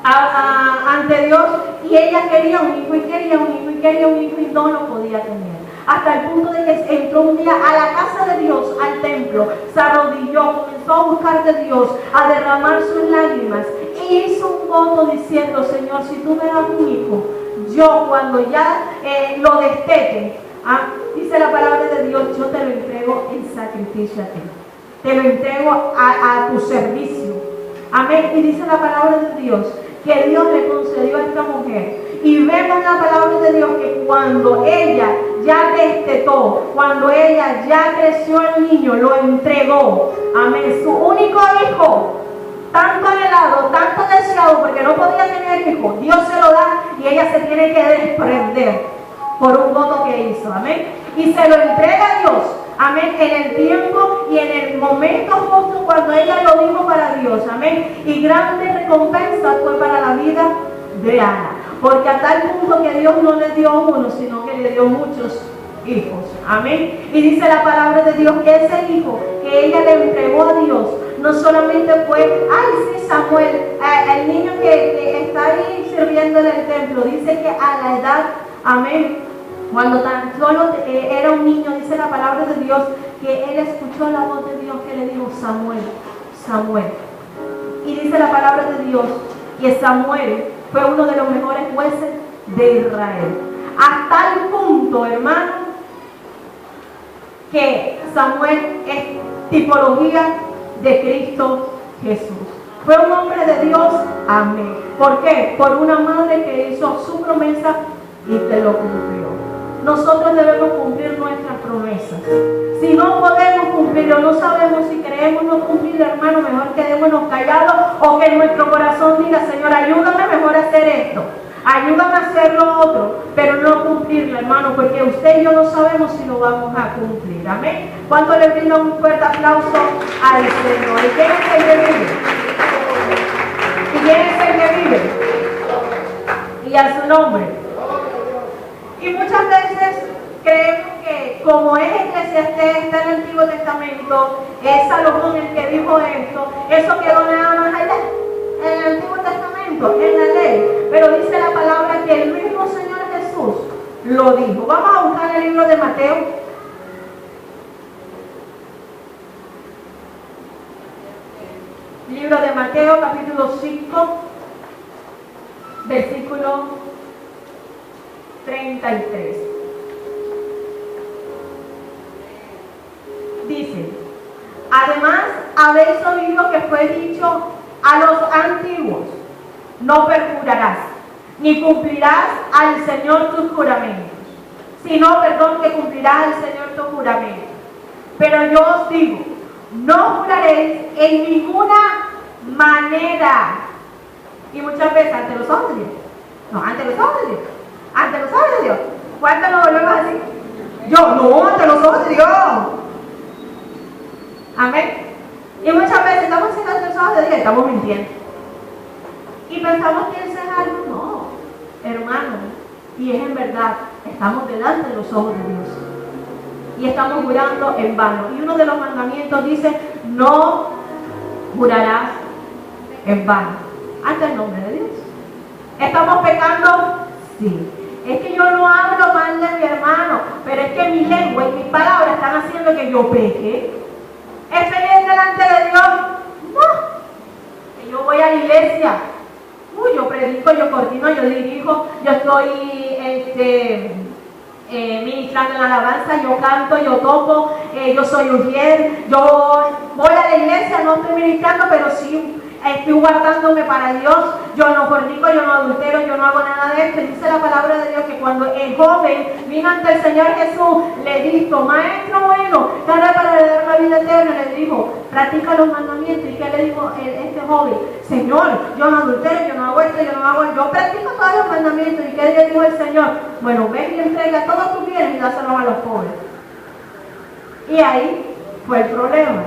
ante Dios, y ella quería un hijo y quería un hijo y quería un hijo y no lo podía tener. Hasta el punto de que entró un día a la casa de Dios, al templo, se arrodilló, comenzó a buscar de Dios, a derramar sus lágrimas y hizo un voto diciendo: Señor, si tú me das un hijo, yo cuando ya lo destete, dice la palabra de Dios, yo te lo entrego en sacrificio a ti, te lo entrego a tu servicio. Amén. Y dice la palabra de Dios que Dios le concedió a esta mujer. Y vemos la palabra de Dios que cuando ella ya destetó, cuando ella ya creció el niño, lo entregó. Amén. Su único hijo, tanto anhelado, tanto deseado, porque no podía tener hijo, Dios se lo da y ella se tiene que desprender por un voto que hizo. Amén. Y se lo entrega a Dios. Amén, en el tiempo y en el momento justo cuando ella lo dijo para Dios. Amén. Y grande recompensa fue para la vida de Ana. Porque a tal punto que Dios no le dio uno, sino que le dio muchos hijos. Amén. Y dice la palabra de Dios que ese hijo que ella le entregó a Dios, no solamente fue, Samuel, el niño que está ahí sirviendo en el templo, dice que a la edad, amén, cuando tan solo era un niño, dice la palabra de Dios, que él escuchó la voz de Dios que le dijo: Samuel, Samuel. Y dice la palabra de Dios que Samuel fue uno de los mejores jueces de Israel. Hasta el punto, hermano, que Samuel es tipología de Cristo Jesús. Fue un hombre de Dios, amén. ¿Por qué? Por una madre que hizo su promesa y te lo cumplió. Nosotros debemos cumplir nuestras promesas. Si no podemos cumplirlo, no sabemos si creemos no cumplirlo, hermano, mejor quedémonos callados o que nuestro corazón diga: Señor, ayúdame mejor a hacer esto, ayúdame a hacer lo otro, pero no cumplirlo, hermano, porque usted y yo no sabemos si lo vamos a cumplir. Amén. ¿Cuánto le brinda un fuerte aplauso al Señor? ¿Y quién es el que vive? ¿Y quién es el que vive? Y a su nombre. Y muchas veces creemos que como es Eclesiastés, está en el Antiguo Testamento, es Salomón el que dijo esto, eso quedó nada más allá, en el Antiguo Testamento, en la ley. Pero dice la palabra que el mismo Señor Jesús lo dijo. Vamos a buscar el libro de Mateo. Libro de Mateo, capítulo 5, versículo 33. Dice: además habéis oído que fue dicho a los antiguos: no perjurarás, ni cumplirás al Señor tus juramentos, sino, que cumplirás al Señor tus juramentos. Pero yo os digo, no juraréis en ninguna manera. Y muchas veces ante los ojos de Dios. No, ante los ojos de Dios. Ante los ojos de Dios. ¿Cuánto lo volvemos a decir? Yo, no, ante los ojos de Dios. Amén. Y muchas veces estamos haciendo ante los ojos de Dios y estamos mintiendo. Y pensamos que eso es algo. No, hermano. Y es en verdad, estamos delante de los ojos de Dios. Y estamos jurando en vano. Y uno de los mandamientos dice: no jurarás en vano. Ante el nombre de Dios. ¿Estamos pecando? Sí. Es que yo no hablo mal de mi hermano, pero es que mi lengua y mis palabras están haciendo que yo peque. ¿Es feliz delante de Dios? No. Que yo voy a la iglesia. Yo predico, yo coordino, yo dirijo, yo estoy ministrando en la alabanza, yo canto, yo toco, yo soy ujier, yo voy a la iglesia, no estoy ministrando, pero sí estoy guardándome para Dios. Yo no fornico, yo no adultero, yo no hago nada de esto. Dice la palabra de Dios que cuando el joven vino ante el Señor Jesús, le dijo: maestro bueno, cara para dar la vida eterna, le dijo: practica los mandamientos. ¿Y qué le dijo este joven? Señor, yo no adultero, yo no hago esto, yo practico todos los mandamientos. ¿Y qué le dijo el Señor? Bueno, ven y entrega todos tus bienes y dáselos a los pobres. Y ahí fue el problema.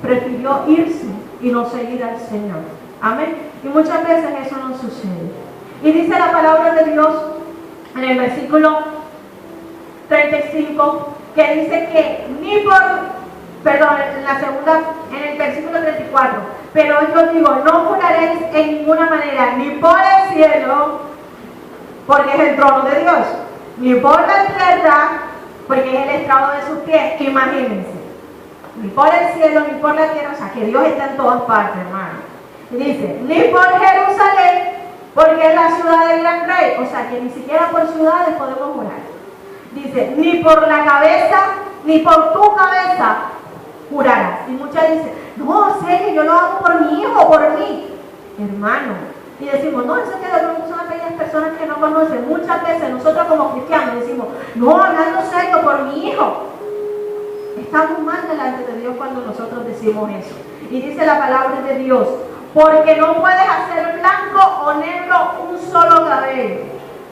Prefirió irse y no seguir al Señor. Amén. Y muchas veces eso no sucede. Y dice la palabra de Dios en el versículo 35, que dice que en el versículo 34, Pero yo digo, no juraréis en ninguna manera, ni por el cielo, porque es el trono de Dios, ni por la tierra, porque es el estrado de sus pies. Imagínense, ni por el cielo, ni por la tierra, o sea que Dios está en todas partes, hermano. Y dice, ni por Jerusalén, porque es la ciudad del gran rey, o sea que ni siquiera por ciudades podemos jurar. Dice, ni por la cabeza, ni por tu cabeza jurarás. Y muchas dicen, no, sé que yo lo hago por mi hijo, por mí. Hermano, y decimos, no, eso es que de pronto son aquellas personas que no conocen. Muchas veces nosotros como cristianos decimos, no, hablando serio por mi hijo. Estamos mal delante de Dios cuando nosotros decimos eso. Y dice la palabra de Dios, porque no puedes hacer blanco o negro un solo cabello,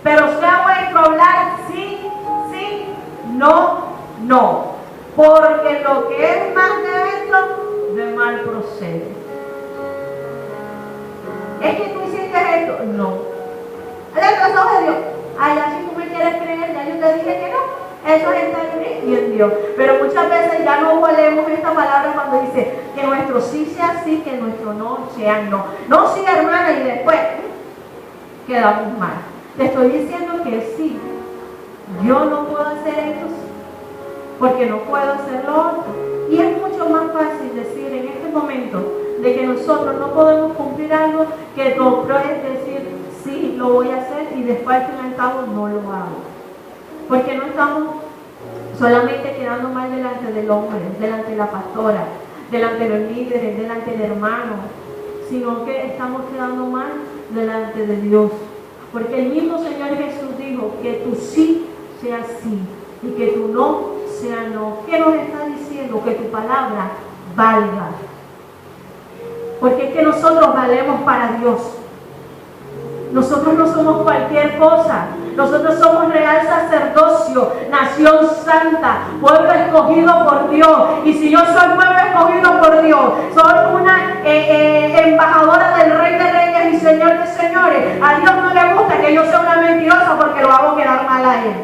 pero sea vuestro hablar sí, sí, no, no. Porque lo que es más de esto, de mal procede. Es que tú hiciste esto, no. Delante de los ojos de Dios, ay, así tú me quieres creer, ya yo te dije que no. Eso está en mí y en Dios. Pero muchas veces ya no valemos esta palabra cuando dice que nuestro sí sea sí, que nuestro no sea no. No sí, hermana, y después quedamos mal. Te estoy diciendo que sí. Yo no puedo hacer esto porque no puedo hacer lo otro. Y es mucho más fácil decir en este momento de que nosotros no podemos cumplir algo que tú puedes decir sí, lo voy a hacer y después al fin y al cabo no lo hago. Porque no estamos solamente quedando mal delante del hombre, delante de la pastora, delante de los líderes, delante del hermano, sino que estamos quedando mal delante de Dios. Porque el mismo Señor Jesús dijo que tu sí sea sí y que tu no sea no. ¿Qué nos está diciendo? Que tu palabra valga. Porque es que nosotros valemos para Dios. Nosotros no somos cualquier cosa. Nosotros somos real sacerdocio, nación santa, pueblo escogido por Dios. Y si yo soy pueblo escogido por Dios, soy una embajadora del Rey de Reyes y Señor de Señores, a Dios no le gusta que yo sea una mentirosa porque lo hago quedar mal a Él.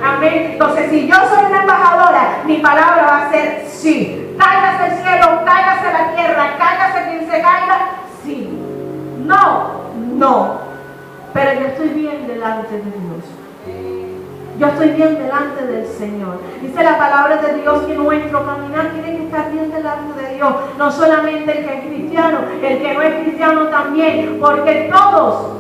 Amén. Entonces, si yo soy una embajadora, mi palabra va a ser sí. Cáigase el cielo, cáigase la tierra, cáigase quien se caiga, sí. No, no. Pero yo estoy bien delante de Dios. Yo estoy bien delante del Señor. Dice la palabra de Dios que nuestro caminar tiene que estar bien delante de Dios. No solamente el que es cristiano, el que no es cristiano también. Porque todos,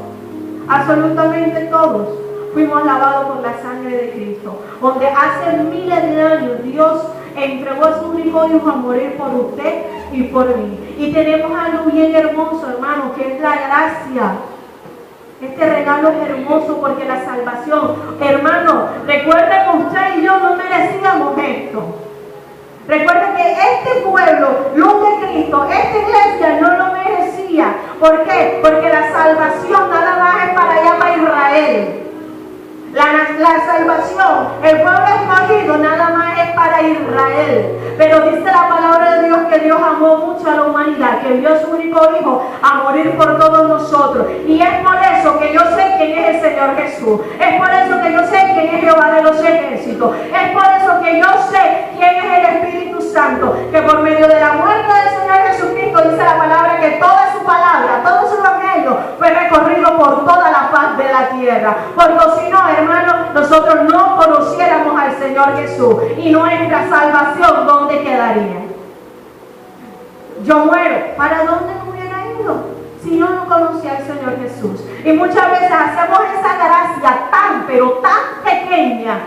absolutamente todos, fuimos lavados por la sangre de Cristo. Donde hace miles de años Dios entregó a su único hijo a morir por usted y por mí. Y tenemos algo bien hermoso, hermano, que es la gracia. Este regalo es hermoso porque la salvación, hermano, recuerden que usted y yo no merecíamos esto. Recuerden que este pueblo, luz de Cristo, esta iglesia no lo merecía. ¿Por qué? Porque la salvación nada más es para allá, para Israel. La salvación, el pueblo escogido nada más es para Israel. Pero dice la palabra de Dios que Dios amó mucho a la humanidad, que envió a su único hijo a morir por todos nosotros. Y es por eso que yo sé quién es el Señor Jesús. Es por eso que yo sé quién es Jehová de los ejércitos. Es por eso que yo sé quién es el Espíritu Santo. Que por medio de la muerte del Señor Jesucristo dice la palabra que toda su palabra, todo su evangelio fue recorrido por toda la faz de la tierra. Porque si no, hermano, nosotros no conociéramos al Señor Jesús y nuestra salvación, ¿dónde quedaría? Yo muero, ¿para dónde me hubiera ido? Si no conocía al Señor Jesús. Y muchas veces hacemos esa gracia tan, pero tan pequeña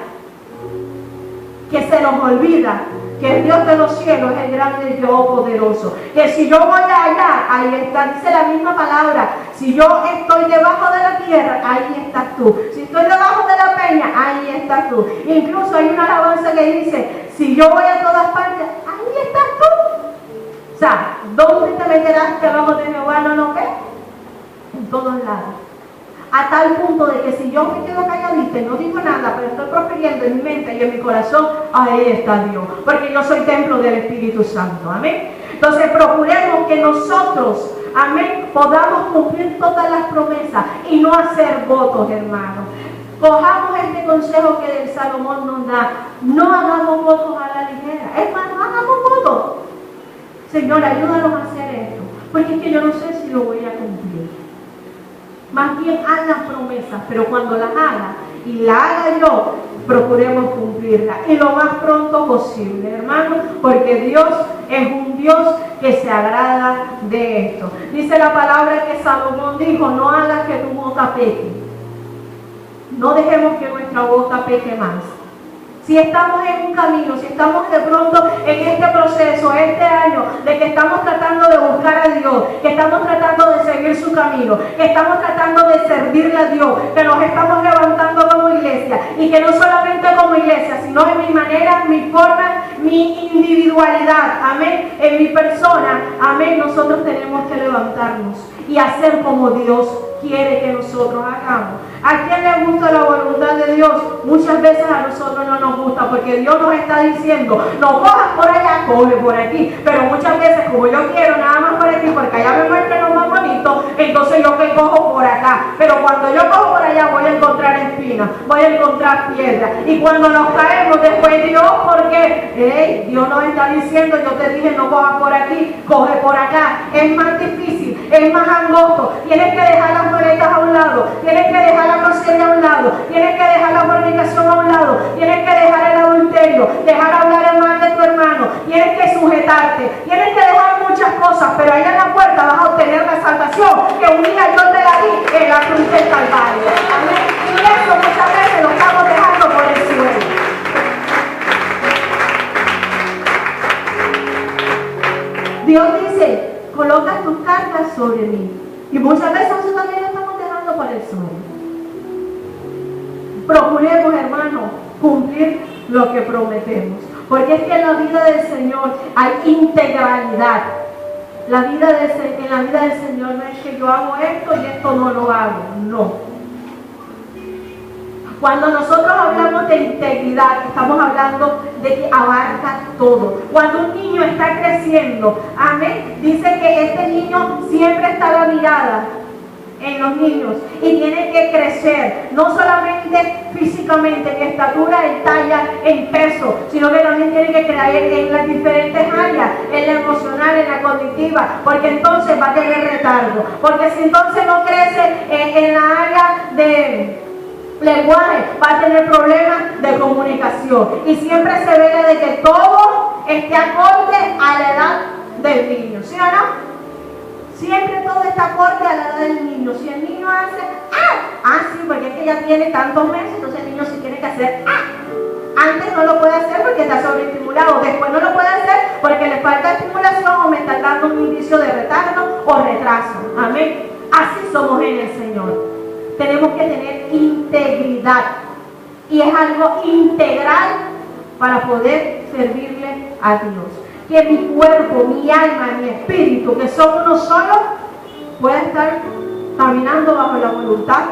que se nos olvida que el Dios de los cielos es el grande y poderoso. Que si yo voy allá, ahí está, dice la misma palabra. Si yo estoy debajo de la tierra, ahí estás tú. Si estoy debajo de la peña, ahí estás tú. Incluso hay una alabanza que dice, si yo voy a todas partes, ahí estás tú. O sea, ¿dónde te meterás debajo de Jehová? ¿No lo ves? En todos lados. A tal punto de que si yo me quedo calladita y no digo nada, pero estoy profiriendo en mi mente y en mi corazón, ahí está Dios. Porque yo soy templo del Espíritu Santo. Amén. Entonces procuremos que nosotros, amén, podamos cumplir todas las promesas y no hacer votos, hermanos. Cojamos este consejo que el Salomón nos da. No hagamos votos a la ligera. Es más, no hagamos votos. Señor, ayúdanos a hacer esto. porque es que yo no sé si lo voy a cumplir. Más bien haz las promesas, pero cuando las haga y la haga yo, procuremos cumplirla y lo más pronto posible, hermano, porque Dios es un Dios que se agrada de esto. Dice la palabra que Salomón dijo: no hagas que tu boca peque. No dejemos que nuestra boca peque más. Si estamos en un camino, si estamos de pronto en este proceso, este año, de que estamos tratando de buscar a Dios, que estamos tratando de seguir su camino, que estamos tratando de servirle a Dios, que nos estamos levantando como iglesia, y que no solamente como iglesia, sino en mi manera, mi forma, mi individualidad, amén, en mi persona, amén, nosotros tenemos que levantarnos y hacer como Dios quiere que nosotros hagamos. ¿A quién le gusta la voluntad de Dios? Muchas veces a nosotros no nos gusta, porque Dios nos está diciendo: no cojas por allá, coge por aquí. Pero muchas veces, como yo quiero nada más por aquí, porque allá me muestra lo más bonito, entonces yo que cojo por acá. Pero cuando yo cojo por allá voy a encontrar espinas, voy a encontrar piedras. Y cuando nos caemos después, Dios, porque Dios nos está diciendo: yo te dije no cojas por aquí, coge por acá. Es más difícil, es más angosto. Tienes que dejar las maletas a un lado, tienes que dejar la grosería a un lado, tienes que dejar la fornicación a un lado, tienes que dejar el adulterio, dejar hablar el mal de tu hermano, tienes que sujetarte, tienes que dejar muchas cosas, pero allá en la puerta vas a obtener la salvación que un día yo te la di en la cruz del Calvario. Amén. Y eso muchas veces lo estamos dejando por el suelo. Dios dice: coloca tus cargas sobre mí. Y muchas veces nosotros también lo estamos dejando por el suelo. Procuremos, hermanos, cumplir lo que prometemos, porque es que en la vida del Señor hay integralidad. En la vida del Señor no es que yo hago esto y esto no lo hago, no. Cuando nosotros hablamos de integridad, estamos hablando de que abarca todo. Cuando un niño está creciendo, amén, dice que este niño siempre está la mirada en los niños y tiene que crecer, no solamente físicamente, en estatura, en talla, en peso, sino que también tiene que crecer en las diferentes áreas, en la emocional, en la cognitiva, porque entonces va a tener retardo, porque si entonces no crece en la área de lenguaje, va a tener problemas de comunicación, y siempre se ve de que todo esté acorde a la edad del niño, ¿sí o no? Siempre todo está acorde a la edad del niño. Si el niño hace sí, porque es que ya tiene tantos meses, entonces el niño sí tiene que hacer Antes no lo puede hacer porque está sobreestimulado, después no lo puede hacer porque le falta estimulación o me está dando un indicio de retardo o retraso. Amén. Así somos en el Señor. Tenemos que tener integridad, y es algo integral para poder servirle a Dios. Que mi cuerpo, mi alma, mi espíritu, que son uno solo, pueda estar caminando bajo la voluntad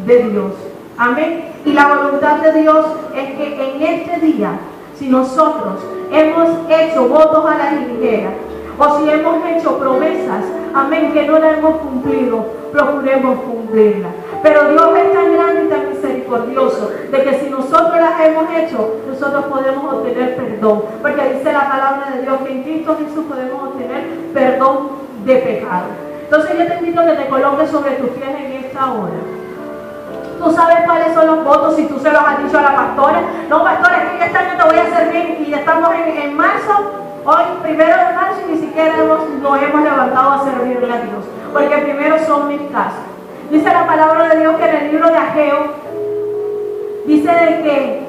de Dios. Amén. Y la voluntad de Dios es que en este día, si nosotros hemos hecho votos a la ligera, o si hemos hecho promesas, amén, que no las hemos cumplido, procuremos cumplirlas. Pero Dios es tan grande y tan misericordioso de que si nosotros las hemos hecho, nosotros podemos obtener perdón. Porque dice la palabra de Dios que en Cristo Jesús podemos obtener perdón de pecado. Entonces yo te invito a que te coloques sobre tus pies en esta hora. Tú sabes cuáles son los votos, si tú se los has dicho a la pastora. No, pastora, es que yo este año te voy a servir y ya estamos en marzo. Hoy, 1 de marzo, y ni siquiera nos hemos levantado a servirle a Dios. Porque primero son mis casos. Dice la palabra de Dios que en el libro de Ageo, dice de que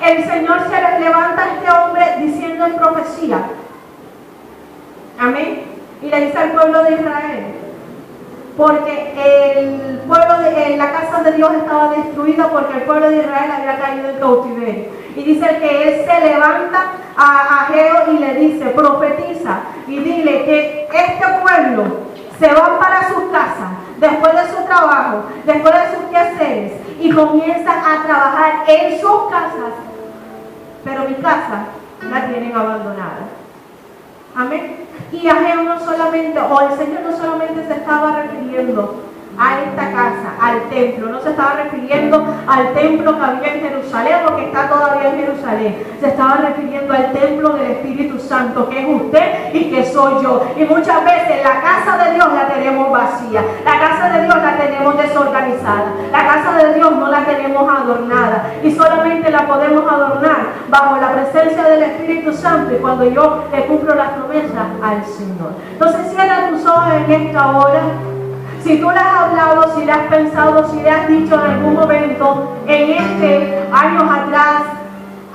el Señor se levanta a este hombre diciendo en profecía. Amén. Y le dice al pueblo de Israel, porque el pueblo la casa de Dios estaba destruida porque el pueblo de Israel había caído en cautiverio. Y dice que él se levanta a Ageo y le dice, profetiza y dile que este pueblo se va para sus casas después de su trabajo, después de sus quehaceres, y comienzan a trabajar en sus casas, pero mi casa la tienen abandonada. Amén. Y Ageo no solamente, o el Señor no solamente se estaba refiriendo a esta casa, al templo. No se estaba refiriendo al templo que había en Jerusalén o que está todavía en Jerusalén. Se estaba refiriendo al templo del Espíritu Santo, que es usted y que soy yo. Y muchas veces la casa de Dios la tenemos vacía, la casa de Dios la tenemos desorganizada, la casa de Dios no la tenemos adornada, y solamente la podemos adornar bajo la presencia del Espíritu Santo y cuando yo le cumplo las promesas al Señor. Entonces cierra tus ojos en esta hora. Si tú le has hablado, si le has pensado, si le has dicho en algún momento, años atrás,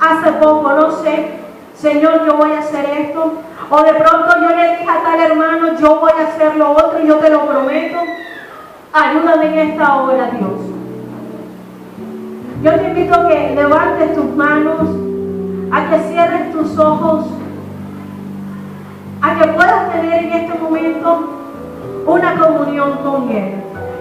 hace poco, no sé, Señor, yo voy a hacer esto, o de pronto yo le dije a tal hermano, yo voy a hacer lo otro, yo te lo prometo, ayúdame en esta hora, Dios. Yo te invito a que levantes tus manos, a que cierres tus ojos, a que puedas tener en este momento una comunión con Él.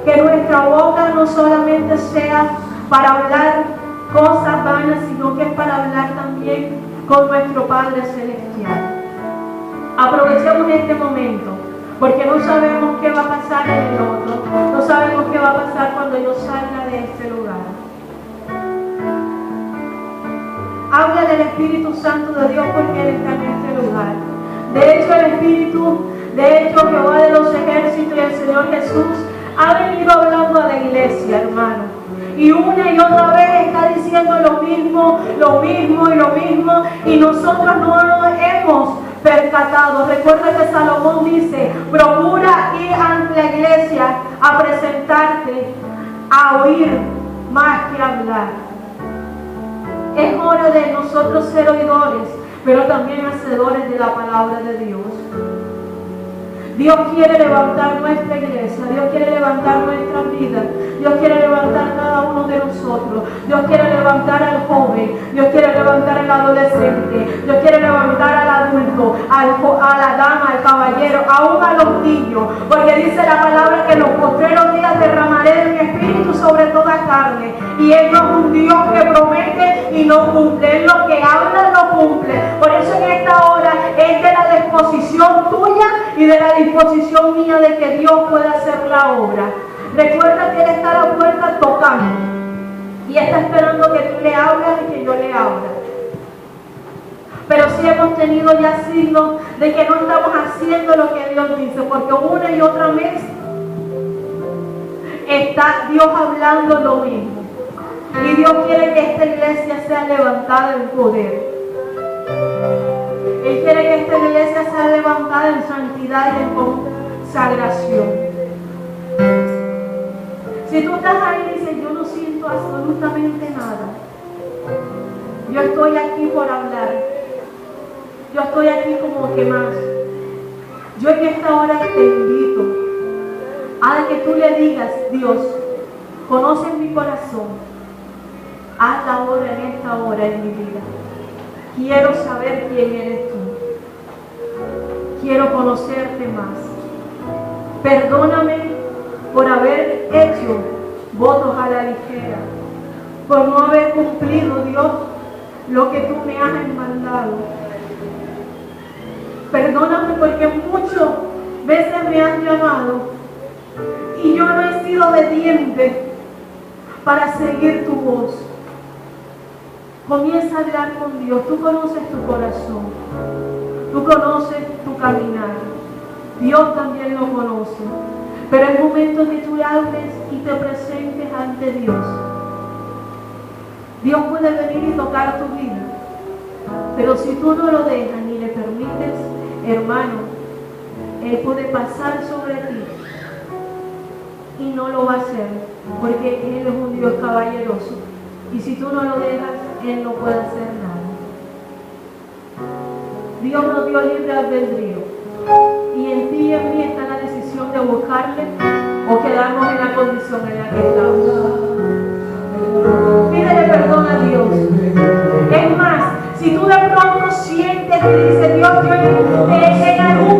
Que nuestra boca no solamente sea para hablar cosas vanas, sino que es para hablar también con nuestro Padre Celestial. Aprovechemos este momento, porque no sabemos qué va a pasar en el otro, no sabemos qué va a pasar cuando yo salga de este lugar. Habla del Espíritu Santo de Dios, porque Él está en este lugar. De hecho, el Espíritu, Jehová de los ejércitos y el Señor Jesús ha venido hablando a la iglesia, hermano. Y una y otra vez está diciendo lo mismo y lo mismo. Y nosotros no nos hemos percatado. Recuerda que Salomón dice, procura ir ante la iglesia a presentarte, a oír más que hablar. Es hora de nosotros ser oidores, pero también hacedores de la palabra de Dios. Dios quiere levantar nuestra iglesia, Dios quiere levantar nuestra vida, Dios quiere levantar cada uno de nosotros, Dios quiere levantar al joven, Dios quiere levantar al adolescente, Dios quiere levantar al adulto, a la dama, al caballero, aún a los niños, porque dice la palabra que en los postreros días derramaré de mi espíritu sobre toda carne, y Él no es un Dios que promete y no cumple, Él lo que habla lo cumple. Por eso en esta hora es de la disposición tuya y de la disposición mía de que Dios pueda hacer la obra. Recuerda que Él está a la puerta tocando y está esperando que tú le hables y que yo le hable. Pero sí hemos tenido ya signos de que no estamos haciendo lo que Dios dice, porque una y otra vez está Dios hablando lo mismo. Y Dios quiere que esta iglesia sea levantada en poder. Él quiere que esta iglesia sea levantada en santidad y en consagración. Si tú estás ahí y dices, yo no siento absolutamente nada, yo estoy aquí por hablar, yo estoy aquí como que más, yo en esta hora te invito a que tú le digas, Dios, conoce mi corazón, haz la obra en esta hora en mi vida. Quiero saber quién eres tú. Quiero conocerte más. Perdóname por haber hecho votos a la ligera, por no haber cumplido, Dios, lo que tú me has mandado. Perdóname porque muchas veces me has llamado y yo no he sido obediente para seguir tu voz. Comienza a hablar con Dios. Tú conoces tu corazón, tú conoces tu caminar, Dios también lo conoce. Pero es momento de que tú hables y te presentes ante Dios. Dios puede venir y tocar tu vida, pero si tú no lo dejas ni le permites, hermano, Él puede pasar sobre ti y no lo va a hacer, porque Él es un Dios caballeroso. Y si tú no lo dejas, Él no puede hacer nada. Dios nos dio libre albedrío. Y en ti y en mí está la decisión de buscarle o quedarnos en la condición en la que estamos. Pídele perdón a Dios. Es más, si tú de pronto sientes que dices, Dios, yo en algún